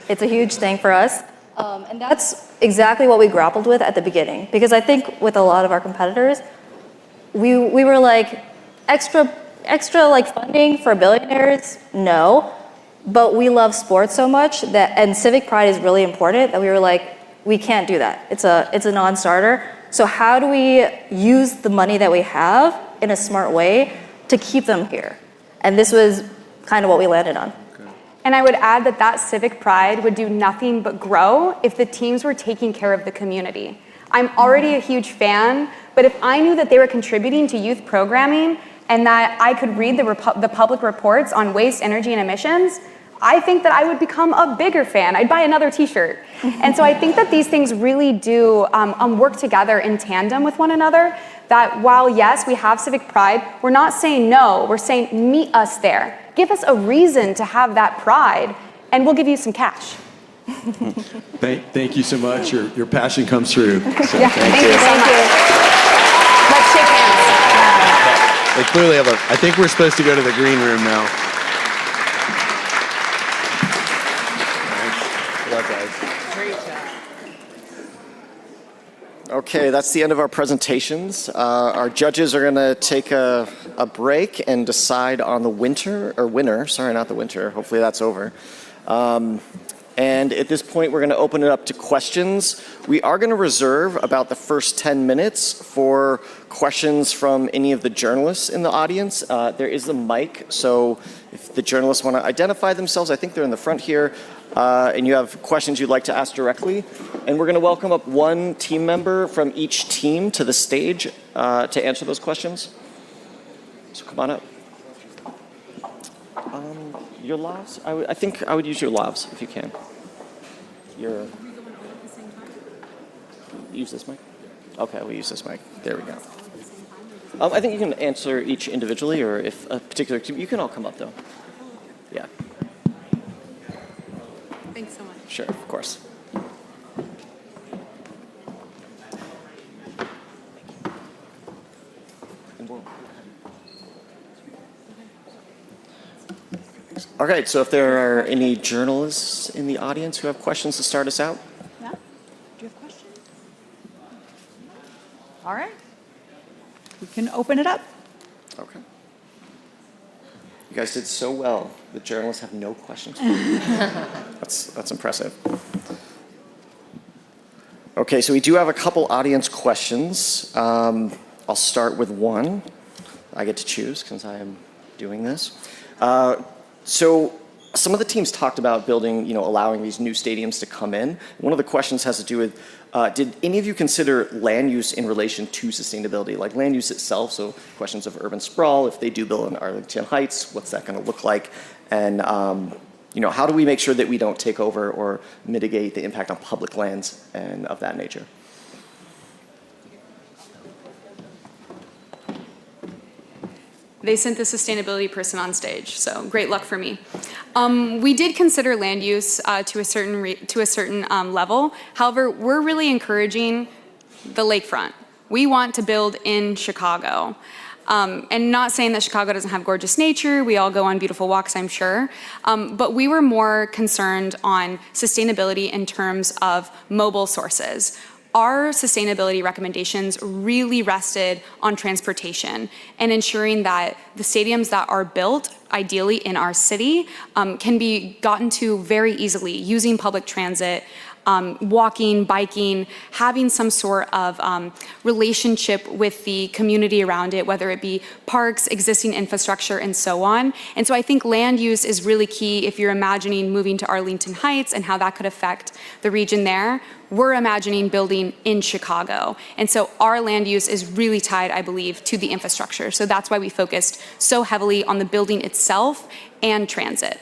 Speaker 16: It's a huge thing for us. And that's exactly what we grappled with at the beginning. Because I think with a lot of our competitors, we were like, extra funding for billionaires? No. But we love sports so much and civic pride is really important that we were like, we can't do that. It's a non-starter. So how do we use the money that we have in a smart way to keep them here? And this was kind of what we landed on.
Speaker 17: And I would add that civic pride would do nothing but grow if the teams were taking care of the community. I'm already a huge fan, but if I knew that they were contributing to youth programming and that I could read the public reports on waste, energy, and emissions, I think that I would become a bigger fan. I'd buy another t-shirt. And so I think that these things really do work together in tandem with one another, that while, yes, we have civic pride, we're not saying no, we're saying meet us there. Give us a reason to have that pride, and we'll give you some cash.
Speaker 10: Thank you so much. Your passion comes through. So
Speaker 17: Yeah, thank you so much. Let's shake hands.
Speaker 10: They clearly have I think we're supposed to go to the green room now.
Speaker 11: Okay, that's the end of our presentations. Our judges are going to take a break and decide on the winner. Sorry, not the winter. Hopefully that's over. And at this point, we're going to open it up to questions. We are going to reserve about the first 10 minutes for questions from any of the journalists in the audience. There is a mic, so if the journalists want to identify themselves, I think they're in the front here, and you have questions you'd like to ask directly. And we're going to welcome up one team member from each team to the stage to answer those questions. So come on up. Your lavs? I think I would use your lavs if you can. Use this mic? Okay, we'll use this mic. There we go. I think you can answer each individually, or if a particular team, you can all come up though. Yeah.
Speaker 17: Thanks so much.
Speaker 11: Sure, of course. All right, so if there are any journalists in the audience who have questions to start us out?
Speaker 17: Yeah? Do you have questions? All right. We can open it up.
Speaker 11: Okay. You guys did so well. The journalists have no questions. That's impressive. Okay, so we do have a couple audience questions. I'll start with one. I get to choose because I am doing this. So some of the teams talked about building, allowing these new stadiums to come in. One of the questions has to do with, did any of you consider land use in relation to sustainability, like land use itself? So questions of urban sprawl, if they do build in Arlington Heights, what's that going to look like? And how do we make sure that we don't take over or mitigate the impact on public lands and of that nature?
Speaker 17: They sent the sustainability person on stage, so great luck for me. We did consider land use to a certain level. However, we're really encouraging the lakefront. We want to build in Chicago. And not saying that Chicago doesn't have gorgeous nature, we all go on beautiful walks, I'm sure, but we were more concerned on sustainability in terms of mobile sources. Our sustainability recommendations really rested on transportation and ensuring that the stadiums that are built, ideally in our city, can be gotten to very easily using public transit, walking, biking, having some sort of relationship with the community around it, whether it be parks, existing infrastructure, and so on. And so I think land use is really key if you're imagining moving to Arlington Heights and how that could affect the region there. We're imagining building in Chicago. And so our land use is really tied, I believe, to the infrastructure. So that's why we focused so heavily on the building itself and transit.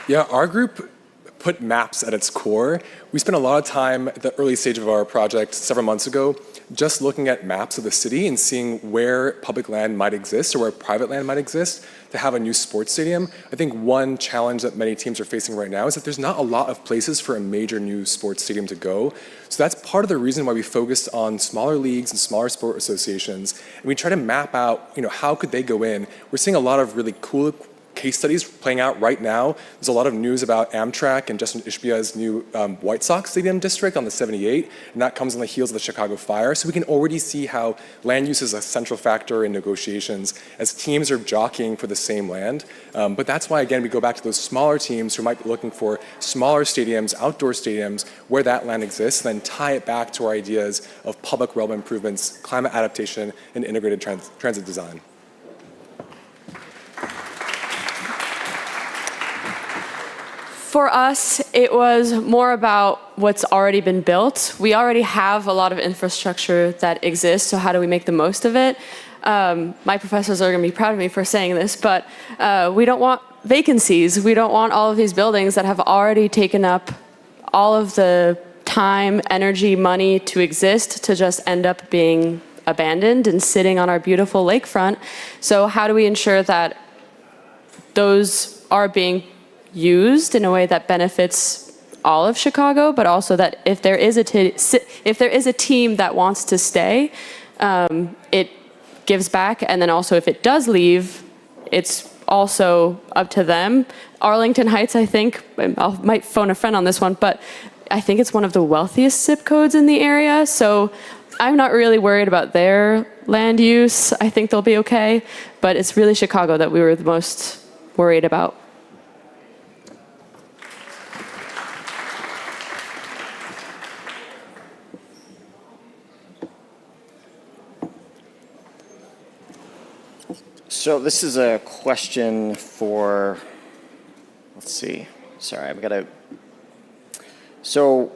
Speaker 3: Yeah, our group put maps at its core. We spent a lot of time at the early stage of our project several months ago just looking at maps of the city and seeing where public land might exist or where private land might exist to have a new sports stadium. I think one challenge that many teams are facing right now is that there's not a lot of places for a major new sports stadium to go. So that's part of the reason why we focused on smaller leagues and smaller sport associations. And we try to map out, how could they go in? We're seeing a lot of really cool case studies playing out right now. There's a lot of news about Amtrak and Justin Ishbia's new White Sox Stadium district on the 78, and that comes on the heels of the Chicago fire. So we can already see how land use is a central factor in negotiations as teams are jockeying for the same land. But that's why, again, we go back to those smaller teams who might be looking for smaller stadiums, outdoor stadiums, where that land exists, and then tie it back to our ideas of public realm improvements, climate adaptation, and integrated transit design.
Speaker 12: For us, it was more about what's already been built. We already have a lot of infrastructure that exists, so how do we make the most of it? my professors are going to be proud of me for saying this, but we don't want vacancies. We don't want all of these buildings that have already taken up all of the time, energy, money to exist to just end up being abandoned and sitting on our beautiful lakefront. So how do we ensure that those are being used in a way that benefits all of Chicago, but also that if there is a team that wants to stay, it gives back, and then also if it does leave, it's also up to them. Arlington Heights, I think, I might phone a friend on this one, but I think it's one of the wealthiest zip codes in the area, so I'm not really worried about their land use. I think they'll be okay, but it's really Chicago that we were the most worried about.
Speaker 11: So this is a question for, let's see, sorry, I've got to, so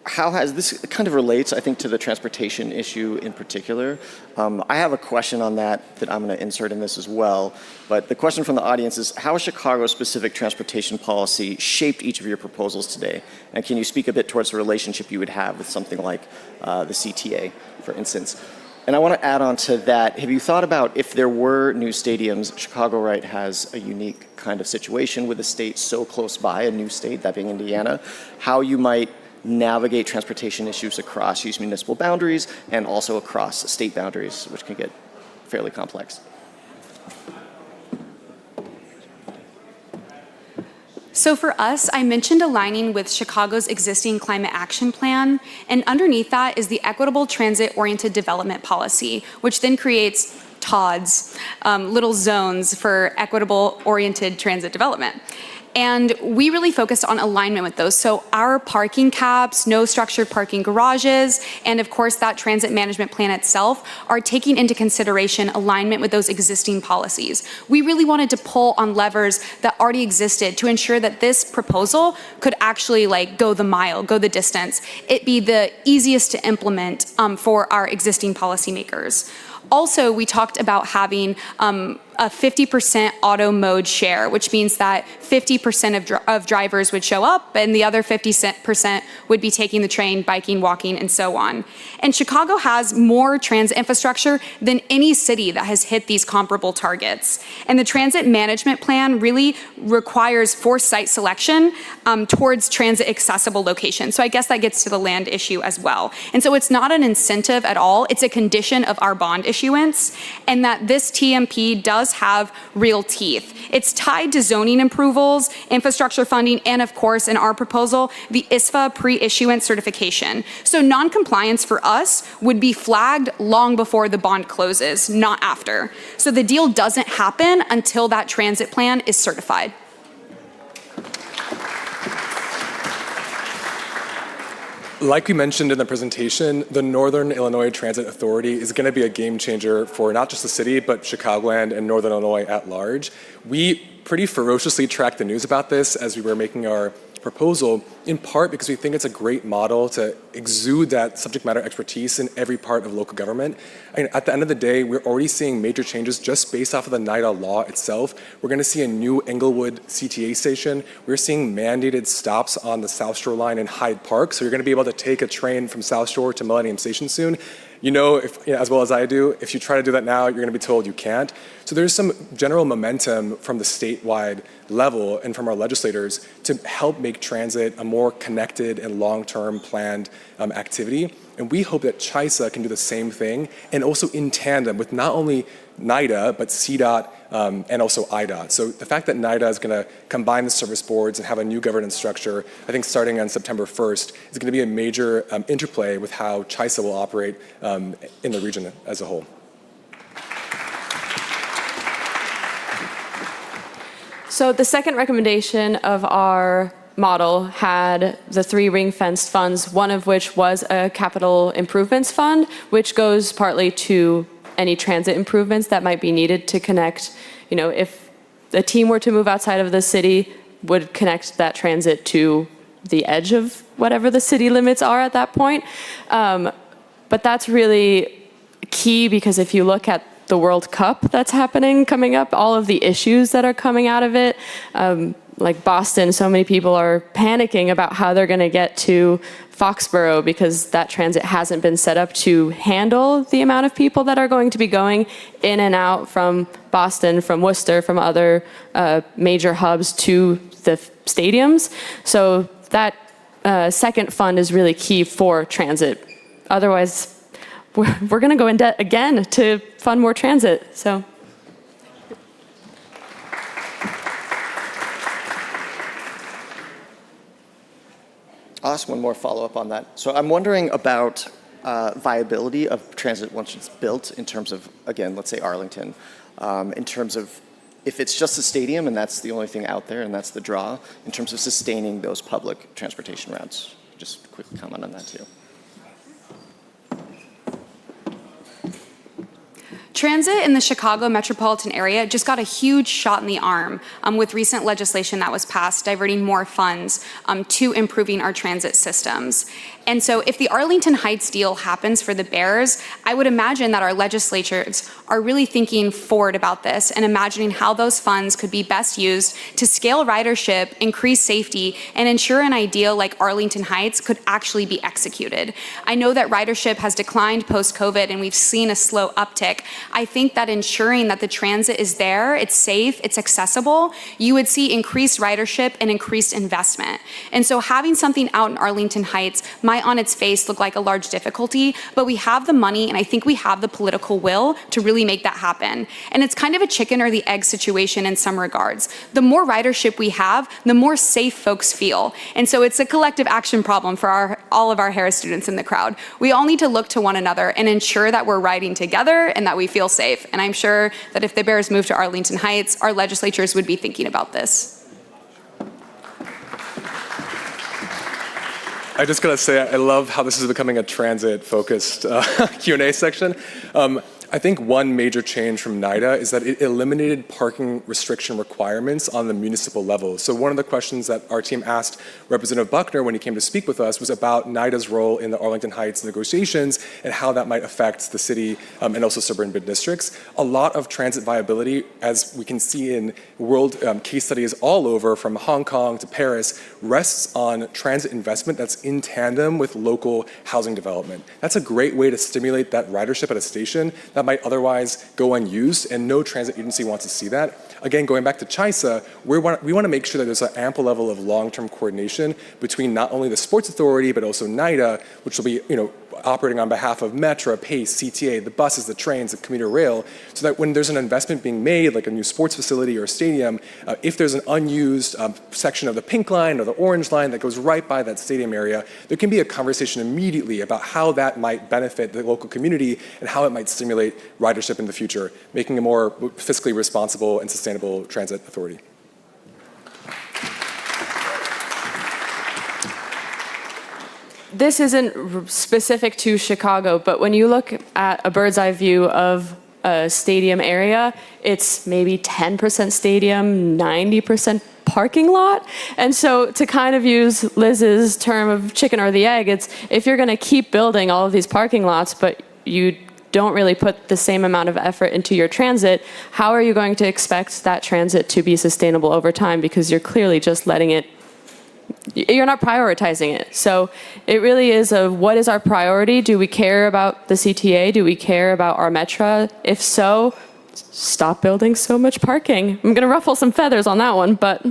Speaker 11: how has, this kind of relates, I think, to the transportation issue in particular. I have a question on that I'm going to insert in this as well, but the question from the audience is, how has Chicago's specific transportation policy shaped each of your proposals today? And can you speak a bit towards the relationship you would have with something like the CTA, for instance? And I want to add on to that, have you thought about if there were new stadiums, Chicago, right, has a unique kind of situation with a state so close by, a new state, that being Indiana, how you might navigate transportation issues across these municipal boundaries and also across state boundaries, which can get fairly complex.
Speaker 17: So for us, I mentioned aligning with Chicago's existing climate action plan, and underneath that is the Equitable Transit-Oriented Development Policy, which then creates TODs, little zones for equitable-oriented transit development. And we really focused on alignment with those. So our parking caps, no structured parking garages, and of course that transit management plan itself are taking into consideration alignment with those existing policies. We really wanted to pull on levers that already existed to ensure that this proposal could actually go the mile, go the distance. It be the easiest to implement for our existing policymakers. Also, we talked about having a 50% auto mode share, which means that 50% of drivers would show up and the other 50% would be taking the train, biking, walking, and so on. And Chicago has more transit infrastructure than any city that has hit these comparable targets. And the transit management plan really requires forced site selection towards transit accessible locations. So I guess that gets to the land issue as well. And so it's not an incentive at all, it's a condition of our bond issuance, and that this TMP does have real teeth. It's tied to zoning approvals, infrastructure funding, and of course, in our proposal, the ISFA pre-issuance certification. So non-compliance for us would be flagged long before the bond closes, not after. So the deal doesn't happen until that transit plan is certified.
Speaker 3: Like we mentioned in the presentation, the Northern Illinois Transit Authority is going to be a game changer for not just the city, but Chicagoland and Northern Illinois at large. We pretty ferociously tracked the news about this as we were making our proposal, in part because we think it's a great model to exude that subject matter expertise in every part of local government. And at the end of the day, we're already seeing major changes just based off of the NIDA law itself. We're going to see a new Englewood CTA station. We're seeing mandated stops on the South Shore line in Hyde Park. So you're going to be able to take a train from South Shore to Millennium Station soon. You know, as well as I do, if you try to do that now, you're going to be told you can't. So there's some general momentum from the statewide level and from our legislators to help make transit a more connected and long-term planned activity. And we hope that CHISA can do the same thing, and also in tandem with not only NIDA, but CDOT and also IDOT. So the fact that NIDA is going to combine the service boards and have a new governance structure, I think starting on September 1st, is going to be a major interplay with how CHISA will operate in the region as a whole.
Speaker 12: So the second recommendation of our model had the 3 ring-fenced funds, one of which was a capital improvements fund, which goes partly to any transit improvements that might be needed to connect, if a team were to move outside of the city, would connect that transit to the edge of whatever the city limits are at that point. But that's really key, because if you look at the World Cup that's happening coming up, all of the issues that are coming out of it. Like Boston, so many people are panicking about how they're going to get to Foxborough because that transit hasn't been set up to handle the amount of people that are going to be going in and out from Boston, from Worcester, from other major hubs to the stadiums. So that second fund is really key for transit. Otherwise, we're going to go in debt again to fund more transit. So.
Speaker 11: I'll ask one more follow-up on that. So I'm wondering about viability of transit once it's built in terms of, again, let's say Arlington, in terms of if it's just a stadium and that's the only thing out there and that's the draw, in terms of sustaining those public transportation routes. Just a quick comment on that too.
Speaker 17: Transit in the Chicago metropolitan area just got a huge shot in the arm with recent legislation that was passed diverting more funds to improving our transit systems. And so if the Arlington Heights deal happens for the Bears, I would imagine that our legislatures are really thinking forward about this and imagining how those funds could be best used to scale ridership, increase safety, and ensure an idea like Arlington Heights could actually be executed. I know that ridership has declined post-COVID and we've seen a slow uptick. I think that ensuring that the transit is there, it's safe, it's accessible, you would see increased ridership and increased investment. And so having something out in Arlington Heights might on its face look like a large difficulty, but we have the money and I think we have the political will to really make that happen. And it's kind of a chicken or the egg situation in some regards. The more ridership we have, the more safe folks feel. And so it's a collective action problem for all of our Harris students in the crowd. We all need to look to one another and ensure that we're riding together and that we feel safe. And I'm sure that if the Bears move to Arlington Heights, our legislatures would be thinking about this.
Speaker 3: I just gotta say, I love how this is becoming a transit-focused Q&A section. I think one major change from NIDA is that it eliminated parking restriction requirements on the municipal level. So one of the questions that our team asked Representative Buckner when he came to speak with us was about NIDA's role in the Arlington Heights negotiations and how that might affect the city and also suburban districts. A lot of transit viability, as we can see in world case studies all over, from Hong Kong to Paris, rests on transit investment that's in tandem with local housing development. That's a great way to stimulate that ridership at a station that might otherwise go unused, and no transit agency wants to see that. Again, going back to CHISA, we want to make sure that there's an ample level of long-term coordination between not only the Sports Authority, but also NIDA, which will be, operating on behalf of Metra, PACE, CTA, the buses, the trains, the commuter rail, so that when there's an investment being made, like a new sports facility or a stadium, if there's an unused section of the pink line or the orange line that goes right by that stadium area, there can be a conversation immediately about how that might benefit the local community and how it might stimulate ridership in the future, making a more fiscally responsible and sustainable transit authority.
Speaker 12: This isn't specific to Chicago, but when you look at a bird's eye view of a stadium area, it's maybe 10% stadium, 90% parking lot. And so to kind of use Liz's term of chicken or the egg, it's if you're going to keep building all of these parking lots, but you don't really put the same amount of effort into your transit, how are you going to expect that transit to be sustainable over time? Because you're clearly just letting it, you're not prioritizing it. So it really is what is our priority? Do we care about the CTA? Do we care about our Metra? If so, stop building so much parking. I'm going to ruffle some feathers on that one, but...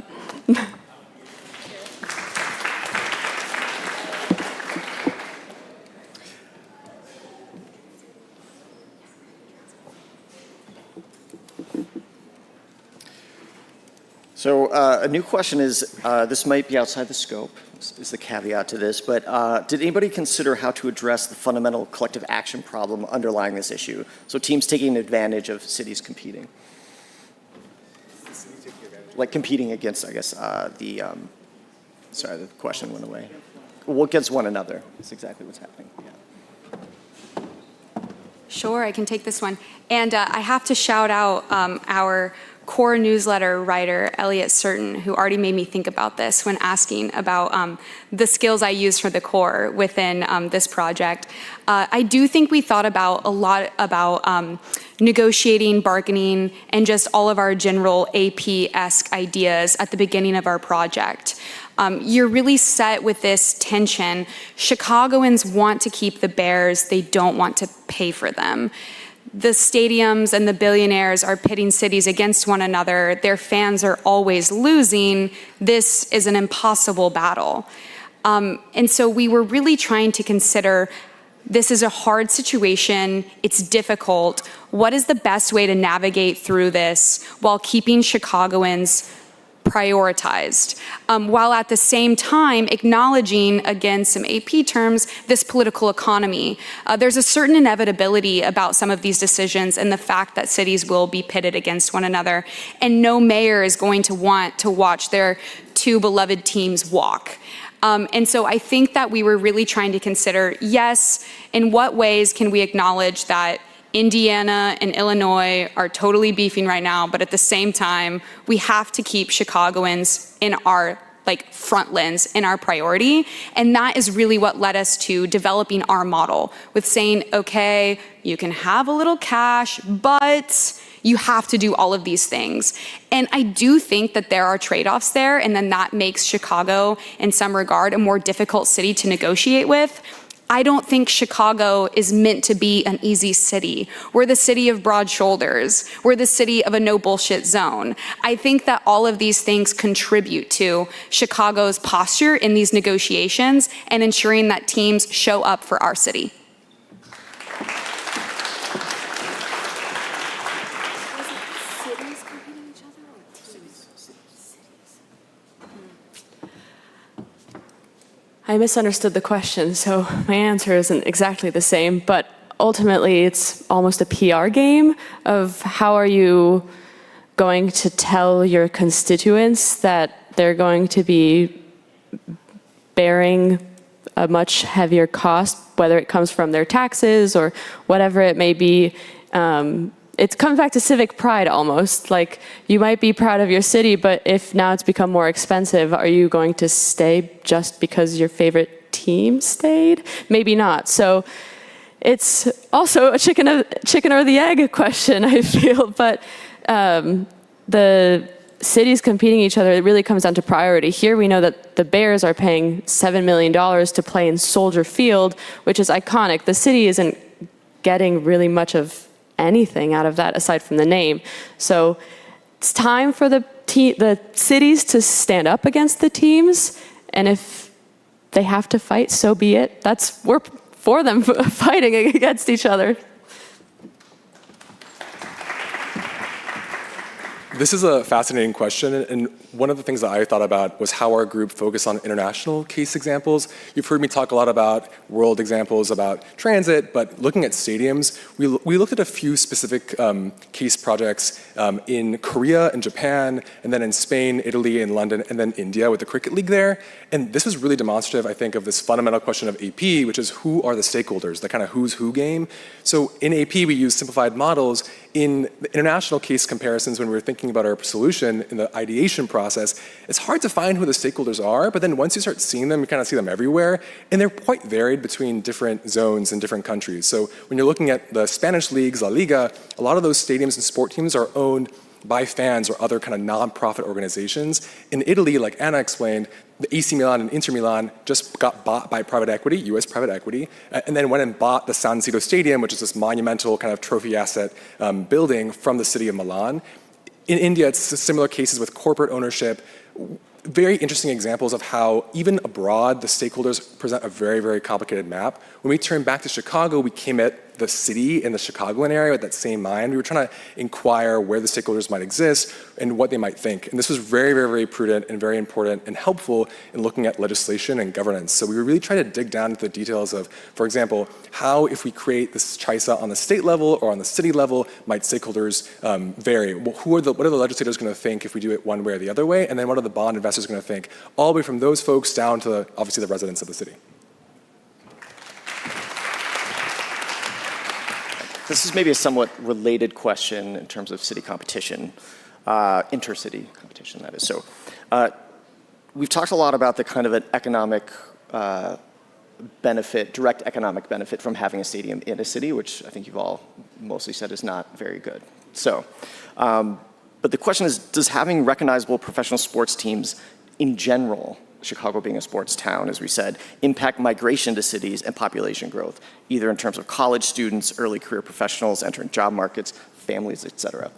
Speaker 11: So a new question is, this might be outside the scope, is the caveat to this, but did anybody consider how to address the fundamental collective action problem underlying this issue? So teams taking advantage of cities competing. Like competing against, I guess, sorry, the question went away. Well, against one another, that's exactly what's happening. Yeah.
Speaker 17: Sure, I can take this one. And I have to shout out our core newsletter writer, Elliot Certain, who already made me think about this when asking about the skills I use for the core within this project. I do think we thought about a lot about negotiating, bargaining, and just all of our general AP-esque ideas at the beginning of our project. You're really set with this tension. Chicagoans want to keep the Bears, they don't want to pay for them. The stadiums and the billionaires are pitting cities against one another. Their fans are always losing. This is an impossible battle. And so we were really trying to consider, this is a hard situation, it's difficult. What is the best way to navigate through this while keeping Chicagoans prioritized, while at the same time acknowledging, again, some AP terms, this political economy. There's a certain inevitability about some of these decisions and the fact that cities will be pitted against one another, and no mayor is going to want to watch their two beloved teams walk. And so I think that we were really trying to consider, yes, in what ways can we acknowledge that Indiana and Illinois are totally beefing right now, but at the same time, we have to keep Chicagoans in our front lens, in our priority. And that is really what led us to developing our model with saying, okay, you can have a little cash, but you have to do all of these things. And I do think that there are trade-offs there, and then that makes Chicago, in some regard, a more difficult city to negotiate with. I don't think Chicago is meant to be an easy city. We're the city of broad shoulders. We're the city of a no bullshit zone. I think that all of these things contribute to Chicago's posture in these negotiations and ensuring that teams show up for our city.
Speaker 12: I misunderstood the question, so my answer isn't exactly the same, but ultimately it's almost a PR game of how are you going to tell your constituents that they're going to be bearing a much heavier cost, whether it comes from their taxes or whatever it may be. It comes back to civic pride almost. Like, you might be proud of your city, but if now it's become more expensive, are you going to stay just because your favorite team stayed? Maybe not. So it's also a chicken or the egg question, I feel. But the cities competing each other, it really comes down to priority. Here we know that the Bears are paying $7 million to play in Soldier Field, which is iconic. The city isn't getting really much of anything out of that aside from the name. So it's time for the cities to stand up against the teams, and if they have to fight, so be it. We're for them fighting against each other.
Speaker 3: This is a fascinating question, and one of the things that I thought about was how our group focused on international case examples. You've heard me talk a lot about world examples, about transit, but looking at stadiums, we looked at a few specific case projects in Korea and Japan, and then in Spain, Italy, and London, and then India with the cricket league there. And this was really demonstrative, I think, of this fundamental question of AP, which is who are the stakeholders, the kind of who's who game. So in AP, we use simplified models. In the international case comparisons, when we were thinking about our solution in the ideation process, it's hard to find who the stakeholders are, but then once you start seeing them, you kind of see them everywhere, and they're quite varied between different zones and different countries. So when you're looking at the Spanish leagues, La Liga, a lot of those stadiums and sport teams are owned by fans or other kind of non-profit organizations. In Italy, like Anna explained, the AC Milan and Inter Milan just got bought by private equity, US private equity, and then went and bought the San Siro Stadium, which is this monumental kind of trophy asset building from the city of Milan. In India, it's similar cases with corporate ownership. Very interesting examples of how even abroad, the stakeholders present a very, very complicated map. When we turned back to Chicago, we came at the city and the Chicagoan area with that same mind. We were trying to inquire where the stakeholders might exist and what they might think. And this was very, very, very prudent and very important and helpful in looking at legislation and governance. So we were really trying to dig down into the details of, for example, how if we create this CHISA on the state level or on the city level, might stakeholders vary? Well, what are the legislators going to think if we do it one way or the other way? And then what are the bond investors going to think? All the way from those folks down to, obviously, the residents of the city.
Speaker 11: This is maybe a somewhat related question in terms of city competition. intercity competition, that is. So we've talked a lot about the kind of an economic benefit, direct economic benefit from having a stadium in a city, which I think you've all mostly said is not very good. So, but the question is, does having recognizable professional sports teams in general, Chicago being a sports town, as we said, impact migration to cities and population growth, either in terms of college students, early career professionals entering job markets, families, et cetera?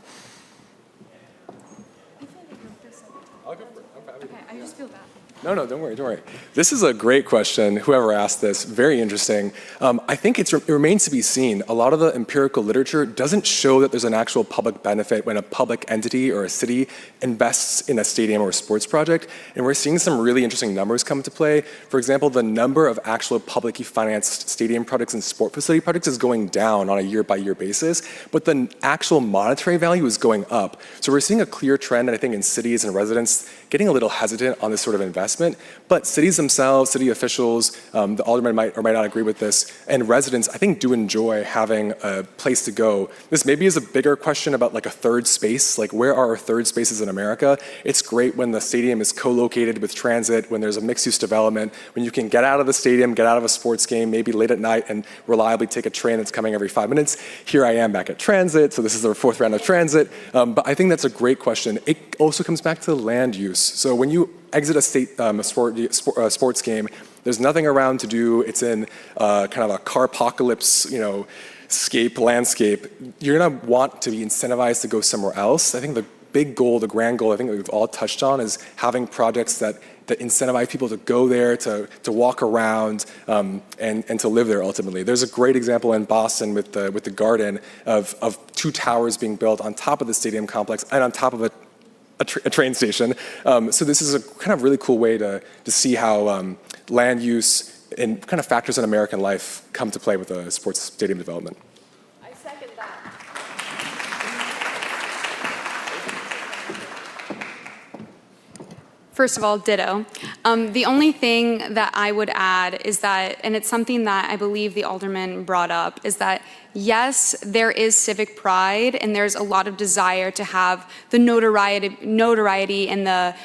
Speaker 5: I just feel bad.
Speaker 3: No, don't worry. This is a great question. Whoever asked this, very interesting. I think it remains to be seen. A lot of the empirical literature doesn't show that there's an actual public benefit when a public entity or a city invests in a stadium or a sports project. And we're seeing some really interesting numbers come to play. For example, the number of actual publicly financed stadium projects and sport facility projects is going down on a year-by-year basis, but the actual monetary value is going up. So we're seeing a clear trend, I think, in cities and residents getting a little hesitant on this sort of investment. But cities themselves, city officials, the aldermen might or might not agree with this, and residents, I think, do enjoy having a place to go. This maybe is a bigger question about like a third space, like where are our third spaces in America? It's great when the stadium is co-located with transit, when there's a mixed-use development, when you can get out of the stadium, get out of a sports game, maybe late at night, and reliably take a train that's coming every 5 minutes. Here I am back at transit, so this is our fourth round of transit. But I think that's a great question. It also comes back to land use. So when you exit a sports game, there's nothing around to do. It's in kind of a car-apocalypse, landscape. You're gonna want to be incentivized to go somewhere else. I think the big goal, the grand goal, I think that we've all touched on is having projects that incentivize people to go there, to walk around, and to live there ultimately. There's a great example in Boston with the Garden of 2 towers being built on top of the stadium complex and on top of a train station. So this is a kind of really cool way to see how land use and kind of factors in American life come to play with a sports stadium development.
Speaker 12: I second that.
Speaker 17: First of all, ditto. The only thing that I would add is that, and it's something that I believe the alderman brought up, is that yes, there is civic pride and there's a lot of desire to have the notoriety and the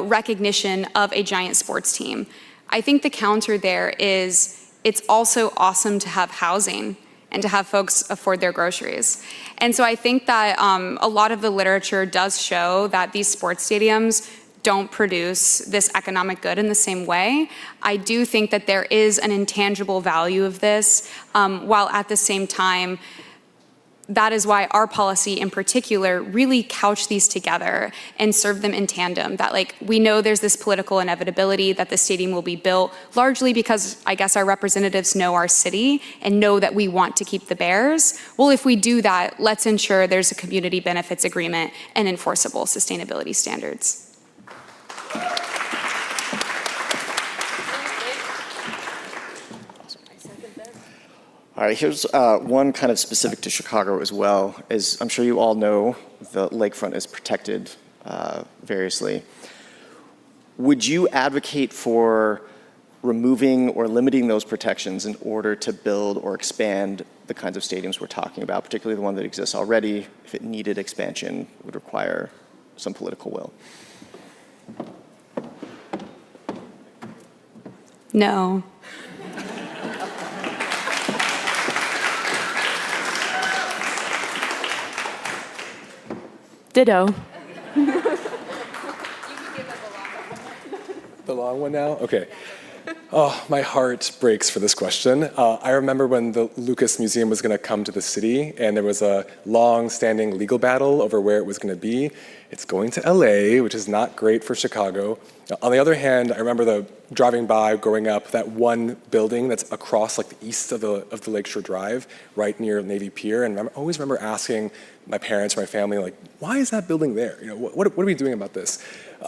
Speaker 17: recognition of a giant sports team. I think the counter there is it's also awesome to have housing and to have folks afford their groceries. And so I think that a lot of the literature does show that these sports stadiums don't produce this economic good in the same way. I do think that there is an intangible value of this, while at the same time, that is why our policy in particular really couch these together and serve them in tandem. That we know there's this political inevitability that the stadium will be built, largely because I guess our representatives know our city and know that we want to keep the Bears. Well, if we do that, let's ensure there's a community benefits agreement and enforceable sustainability standards.
Speaker 11: All right, here's one kind of specific to Chicago as well. As I'm sure you all know, the lakefront is protected variously. Would you advocate for removing or limiting those protections in order to build or expand the kinds of stadiums we're talking about, particularly the one that exists already? If it needed expansion, it would require some political will.
Speaker 17: No. Ditto.
Speaker 3: The long one now? Okay. Oh, my heart breaks for this question. I remember when the Lucas Museum was going to come to the city, and there was a long-standing legal battle over where it was going to be. It's going to LA, which is not great for Chicago. On the other hand, I remember driving by growing up, that one building that's across the east of the Lakeshore Drive, right near Navy Pier, and I always remember asking my parents or my family, why is that building there? What are we doing about this?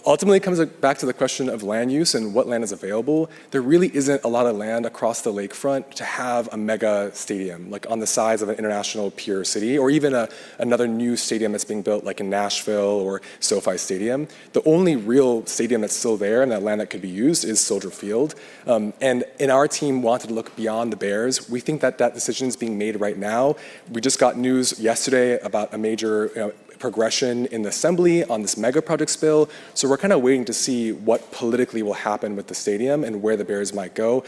Speaker 3: Ultimately, it comes back to the question of land use and what land is available. There really isn't a lot of land across the lakefront to have a mega stadium, on the size of an international peer city, or even another new stadium that's being built in Nashville or SoFi Stadium. The only real stadium that's still there and that land that could be used is Soldier Field. And our team wanted to look beyond the Bears. We think that decision is being made right now. We just got news yesterday about a major progression in the Assembly on this mega projects bill. So we're kind of waiting to see what politically will happen with the stadium and where the Bears might go.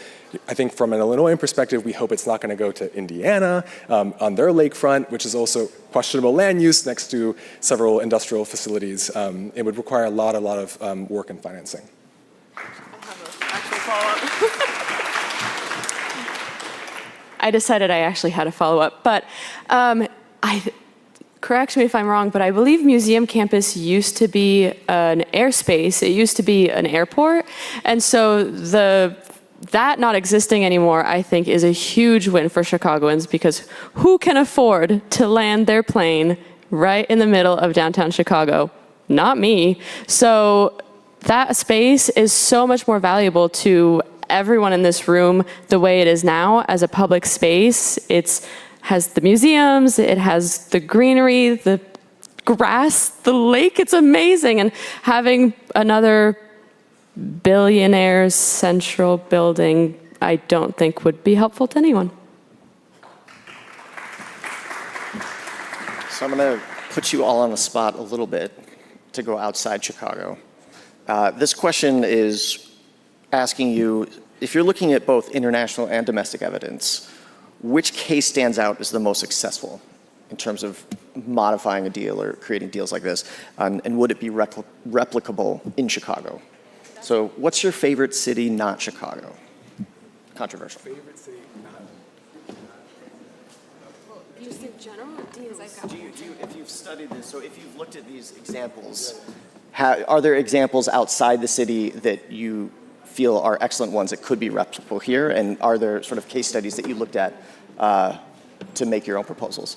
Speaker 3: I think from an Illinoisan perspective, we hope it's not going to go to Indiana on their lakefront, which is also questionable land use next to several industrial facilities. It would require a lot of work and financing.
Speaker 12: I decided I actually had a follow-up, but correct me if I'm wrong, but I believe Museum Campus used to be an airspace. It used to be an airport, and so that not existing anymore, I think, is a huge win for Chicagoans, because who can afford to land their plane right in the middle of downtown Chicago? Not me. So that space is so much more valuable to everyone in this room the way it is now as a public space. It has the museums, it has the greenery, the grass, the lake. It's amazing. And having another billionaire's central building, I don't think would be helpful to anyone.
Speaker 11: So I'm going to put you all on the spot a little bit to go outside Chicago. This question is asking you, if you're looking at both international and domestic evidence, which case stands out as the most successful in terms of modifying a deal or creating deals like this? And would it be replicable in Chicago? So what's your favorite city, not Chicago? Controversial.
Speaker 3: Favorite city,
Speaker 11: if you've studied this, so if you've looked at these examples, are there examples outside the city that you feel are excellent ones that could be replicable here? And are there sort of case studies that you looked at to make your own proposals?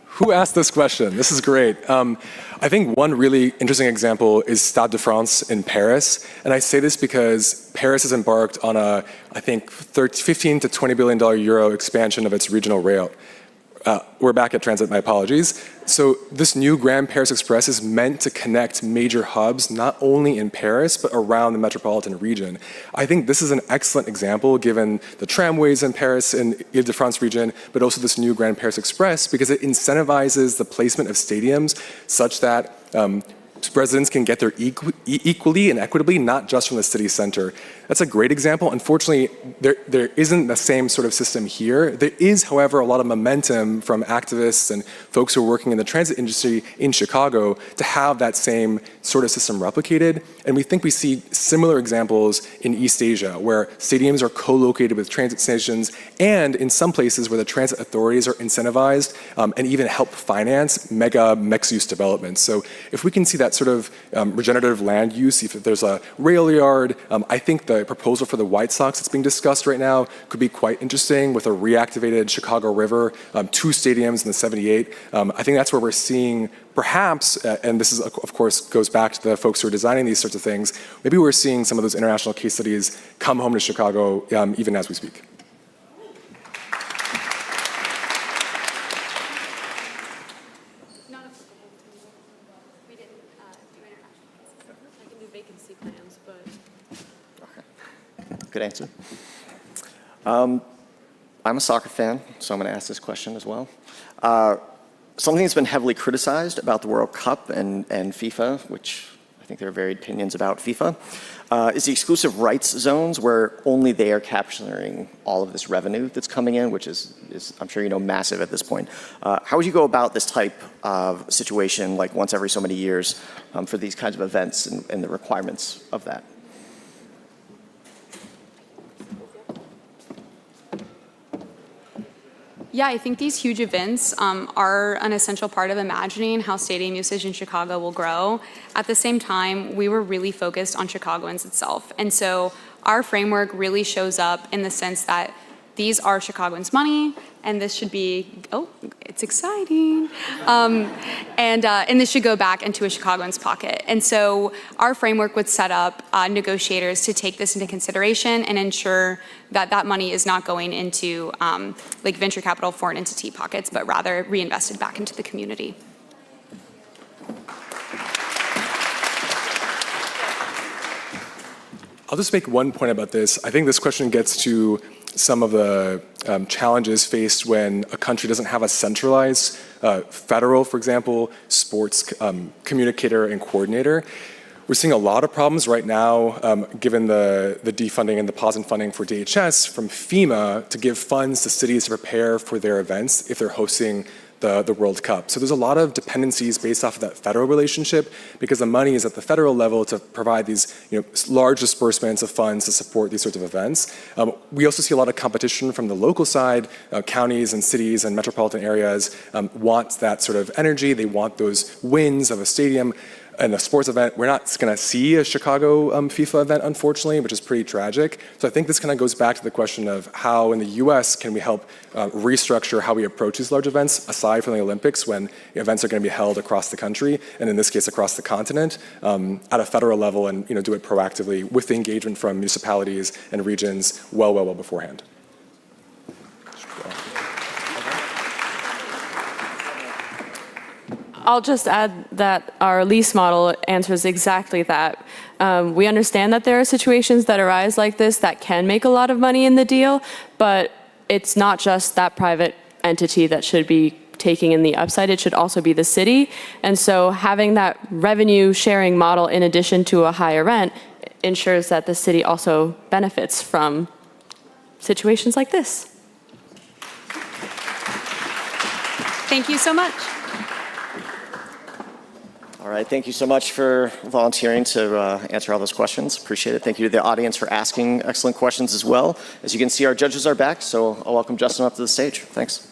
Speaker 3: Who asked this question? This is great. I think one really interesting example is Stade de France in Paris. And I say this because Paris has embarked on a, I think, 15 to $20 billion euro expansion of its regional rail. We're back at transit, my apologies. So this new Grand Paris Express is meant to connect major hubs, not only in Paris, but around the metropolitan region. I think this is an excellent example, given the tramways in Paris and Ile-de-France region, but also this new Grand Paris Express, because it incentivizes the placement of stadiums such that residents can get there equally and equitably, not just from the city center. That's a great example. Unfortunately, there isn't the same sort of system here. There is, however, a lot of momentum from activists and folks who are working in the transit industry in Chicago to have that same sort of system replicated. And we think we see similar examples in East Asia, where stadiums are co-located with transit stations, and in some places where the transit authorities are incentivized and even help finance mega mixed-use developments. So if we can see that sort of regenerative land use, if there's a rail yard, I think the proposal for the White Sox that's being discussed right now could be quite interesting, with a reactivated Chicago River, 2 stadiums in the 78. I think that's where we're seeing perhaps, and this is of course goes back to the folks who are designing these sorts of things, maybe we're seeing some of those international case studies come home to Chicago even as we speak.
Speaker 11: Good answer. I'm a soccer fan, so I'm going to ask this question as well. Something that's been heavily criticized about the World Cup and FIFA, which I think there are varied opinions about FIFA, is the exclusive rights zones, where only they are capturing all of this revenue that's coming in, which is I'm sure you know, massive at this point. How would you go about this type of situation, like once every so many years, for these kinds of events and the requirements of that?
Speaker 17: Yeah, I think these huge events are an essential part of imagining how stadium usage in Chicago will grow. At the same time, we were really focused on Chicagoans itself. And so our framework really shows up in the sense that these are Chicagoans' money, and this should be, oh, it's exciting. And this should go back into a Chicagoan's pocket. And so our framework would set up negotiators to take this into consideration and ensure that that money is not going into like venture capital foreign entity pockets, but rather reinvested back into the community.
Speaker 3: I'll just make one point about this. I think this question gets to some of the challenges faced when a country doesn't have a centralized federal, for example, sports communicator and coordinator. We're seeing a lot of problems right now, given the defunding and the pause in funding for DHS from FEMA to give funds to cities to prepare for their events if they're hosting the World Cup. So there's a lot of dependencies based off of that federal relationship because the money is at the federal level to provide these large disbursements of funds to support these sorts of events. We also see a lot of competition from the local side. Counties and cities and metropolitan areas want that sort of energy. They want those wins of a stadium and a sports event. We're not going to see a Chicago FIFA event, unfortunately, which is pretty tragic. So I think this kind of goes back to the question of how in the US can we help restructure how we approach these large events, aside from the Olympics, when events are going to be held across the country, and in this case, across the continent, at a federal level, and do it proactively with the engagement from municipalities and regions well beforehand.
Speaker 12: I'll just add that our lease model answers exactly that. We understand that there are situations that arise like this that can make a lot of money in the deal, but it's not just that private entity that should be taking in the upside, it should also be the city. And so having that revenue sharing model in addition to a higher rent ensures that the city also benefits from situations like this.
Speaker 17: Thank you so much.
Speaker 11: All right, thank you so much for volunteering to answer all those questions. Appreciate it. Thank you to the audience for asking excellent questions as well. As you can see, our judges are back, so I'll welcome Justin up to the stage. Thanks.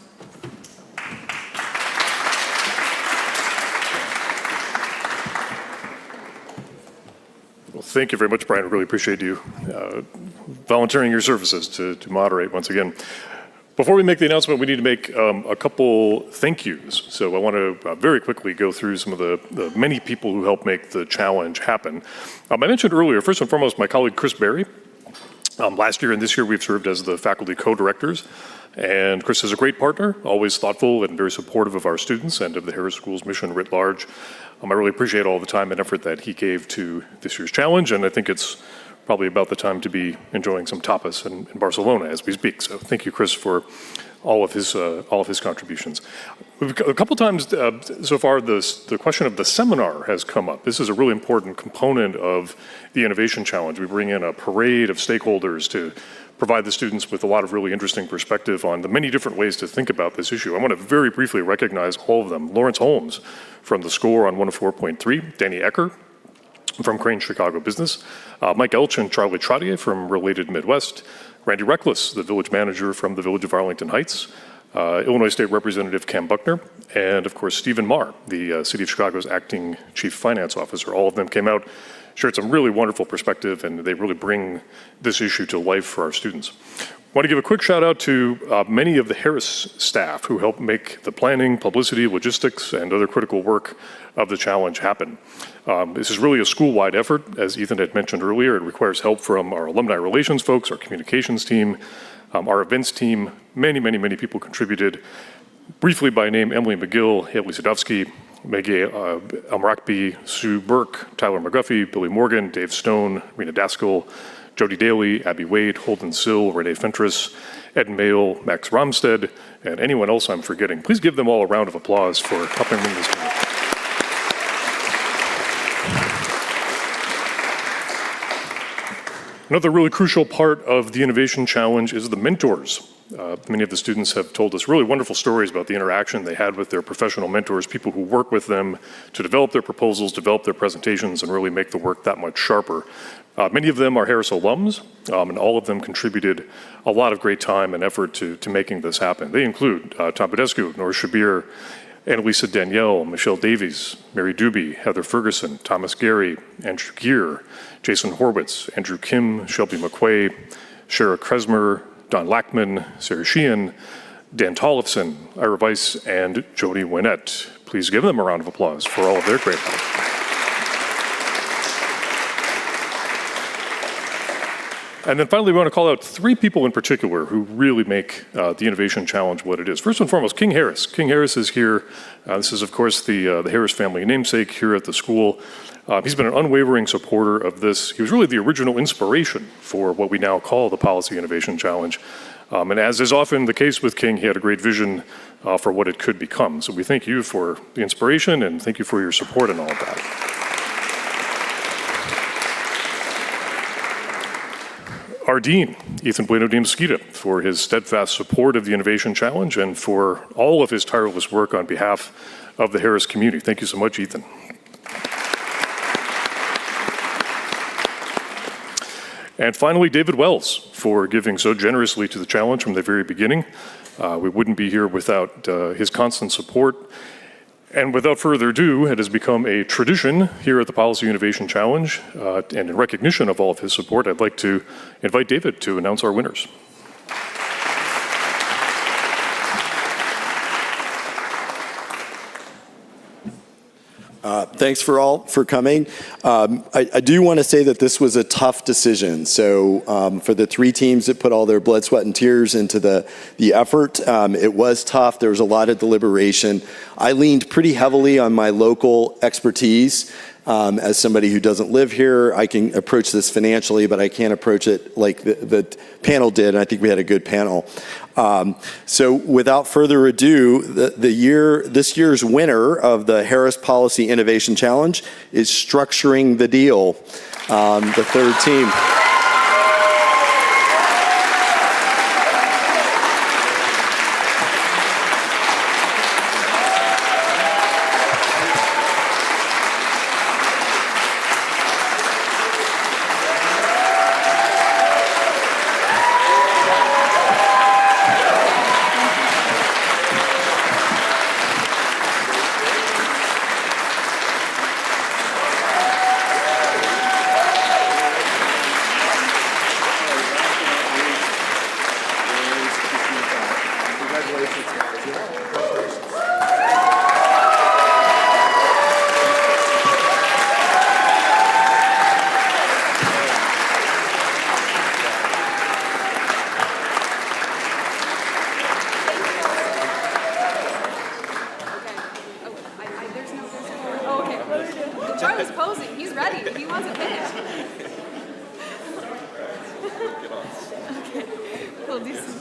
Speaker 2: Well, thank you very much, Brian. I really appreciate you volunteering your services to moderate once again. Before we make the announcement, we need to make a couple thank yous. So I want to very quickly go through some of the many people who helped make the challenge happen. I mentioned earlier, first and foremost, my colleague Chris Berry. Last year and this year, we've served as the faculty co-directors. And Chris is a great partner, always thoughtful and very supportive of our students and of the Harris School's mission writ large. I really appreciate all the time and effort that he gave to this year's challenge, and I think it's probably about the time to be enjoying some tapas in Barcelona as we speak. So thank you, Chris, for all of his contributions. A couple times so far, the question of the seminar has come up. This is a really important component of the Innovation Challenge. We bring in a parade of stakeholders to provide the students with a lot of really interesting perspective on the many different ways to think about this issue. I want to very briefly recognize all of them. Lawrence Holmes from The Score on 104.3, Danny Ecker from Crane Chicago Business, Mike Elch and Charlie Trottier from Related Midwest, Randy Reckless, the village manager from the village of Arlington Heights, Illinois State Representative Cam Buckner, and of course Stephen Marr, the City of Chicago's acting chief finance officer. All of them came out, shared some really wonderful perspective, and they really bring this issue to life for our students. I want to give a quick shout out to many of the Harris staff who helped make the planning, publicity, logistics, and other critical work of the challenge happen. This is really a school-wide effort. As Ethan had mentioned earlier, it requires help from our alumni relations folks, our communications team, our events team. Many people contributed. Briefly by name, Emily McGill, Haley Sadowski, Maggie Amrakbi, Sue Burke, Tyler McGuffey, Billy Morgan, Dave Stone, Rena Daskell, Jody Daly, Abby Wade, Holden Sill, Renee Fentress, Ed Mayle, Max Romstead, and anyone else I'm forgetting. Please give them all a round of applause for helping bring this together. Another really crucial part of the Innovation Challenge is the mentors. Many of the students have told us really wonderful stories about the interaction they had with their professional mentors, people who work with them to develop their proposals, develop their presentations, and really make the work that much sharper. Many of them are Harris alums, and all of them contributed a lot of great time and effort to making this happen. They include Tom Badescu, Nora Shabir, Annalisa Danielle, Michelle Davies, Mary Doobie, Heather Ferguson, Thomas Gary, Andrew Gear, Jason Horwitz, Andrew Kim, Shelby McQuay, Shara Kresmer, Don Lackman, Sarah Sheehan, Dan Tollefson, Ira Weiss, and Jody Winnett. Please give them a round of applause for all of their great help. And then finally, we want to call out 3 people in particular who really make the Innovation Challenge what it is. First and foremost, King Harris. King Harris is here. This is, of course, the Harris family namesake here at the school. He's been an unwavering supporter of this. He was really the original inspiration for what we now call the Policy Innovation Challenge. And as is often the case with King, he had a great vision for what it could become. So we thank you for the inspiration and thank you for your support in all of that. Our Dean, Ethan Bueno de Mesquita, for his steadfast support of the Innovation Challenge and for all of his tireless work on behalf of the Harris community. Thank you so much, Ethan. And finally, David Wells, for giving so generously to the challenge from the very beginning. We wouldn't be here without his constant support. And without further ado, it has become a tradition here at the Policy Innovation Challenge, and in recognition of all of his support, I'd like to invite David to announce our winners.
Speaker 10: Thanks for coming. I do want to say that this was a tough decision. So for the 3 teams that put all their blood, sweat, and tears into the effort, it was tough. There was a lot of deliberation. I leaned pretty heavily on my local expertise. As somebody who doesn't live here, I can approach this financially, but I can't approach it like the panel did, and I think we had a good panel. So without further ado, this year's winner of the Harris Policy Innovation Challenge is Structuring the Deal, the 3rd team.
Speaker 17: Charlie's posing. He's ready. He wants a pitch. Okay. We'll do some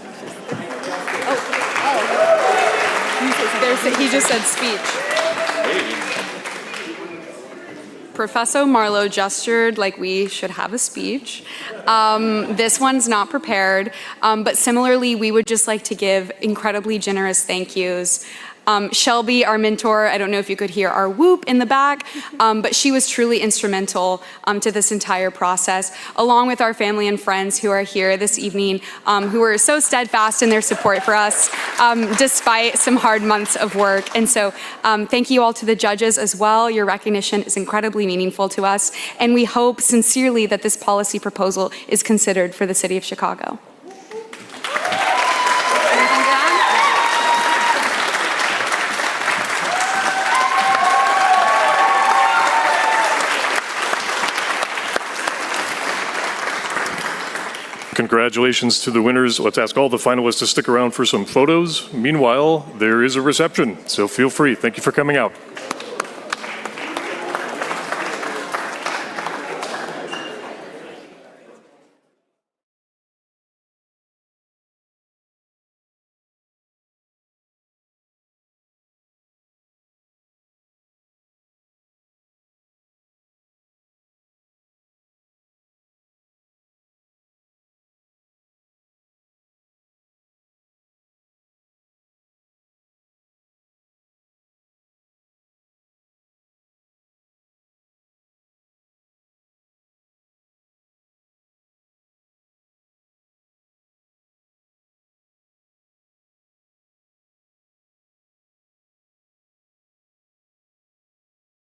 Speaker 17: pictures. He just said speech. Professor Marlowe gestured like we should have a speech. This one's not prepared, but similarly, we would just like to give incredibly generous thank yous. Shelby, our mentor, I don't know if you could hear our whoop in the back, but she was truly instrumental to this entire process, along with our family and friends who are here this evening, who are so steadfast in their support for us, despite some hard months of work. And so thank you all to the judges as well. Your recognition is incredibly meaningful to us, and we hope sincerely that this policy proposal is considered for the city of Chicago.
Speaker 2: Congratulations to the winners. Let's ask all the finalists to stick around for some photos. Meanwhile, there is a reception, so feel free. Thank you for coming out.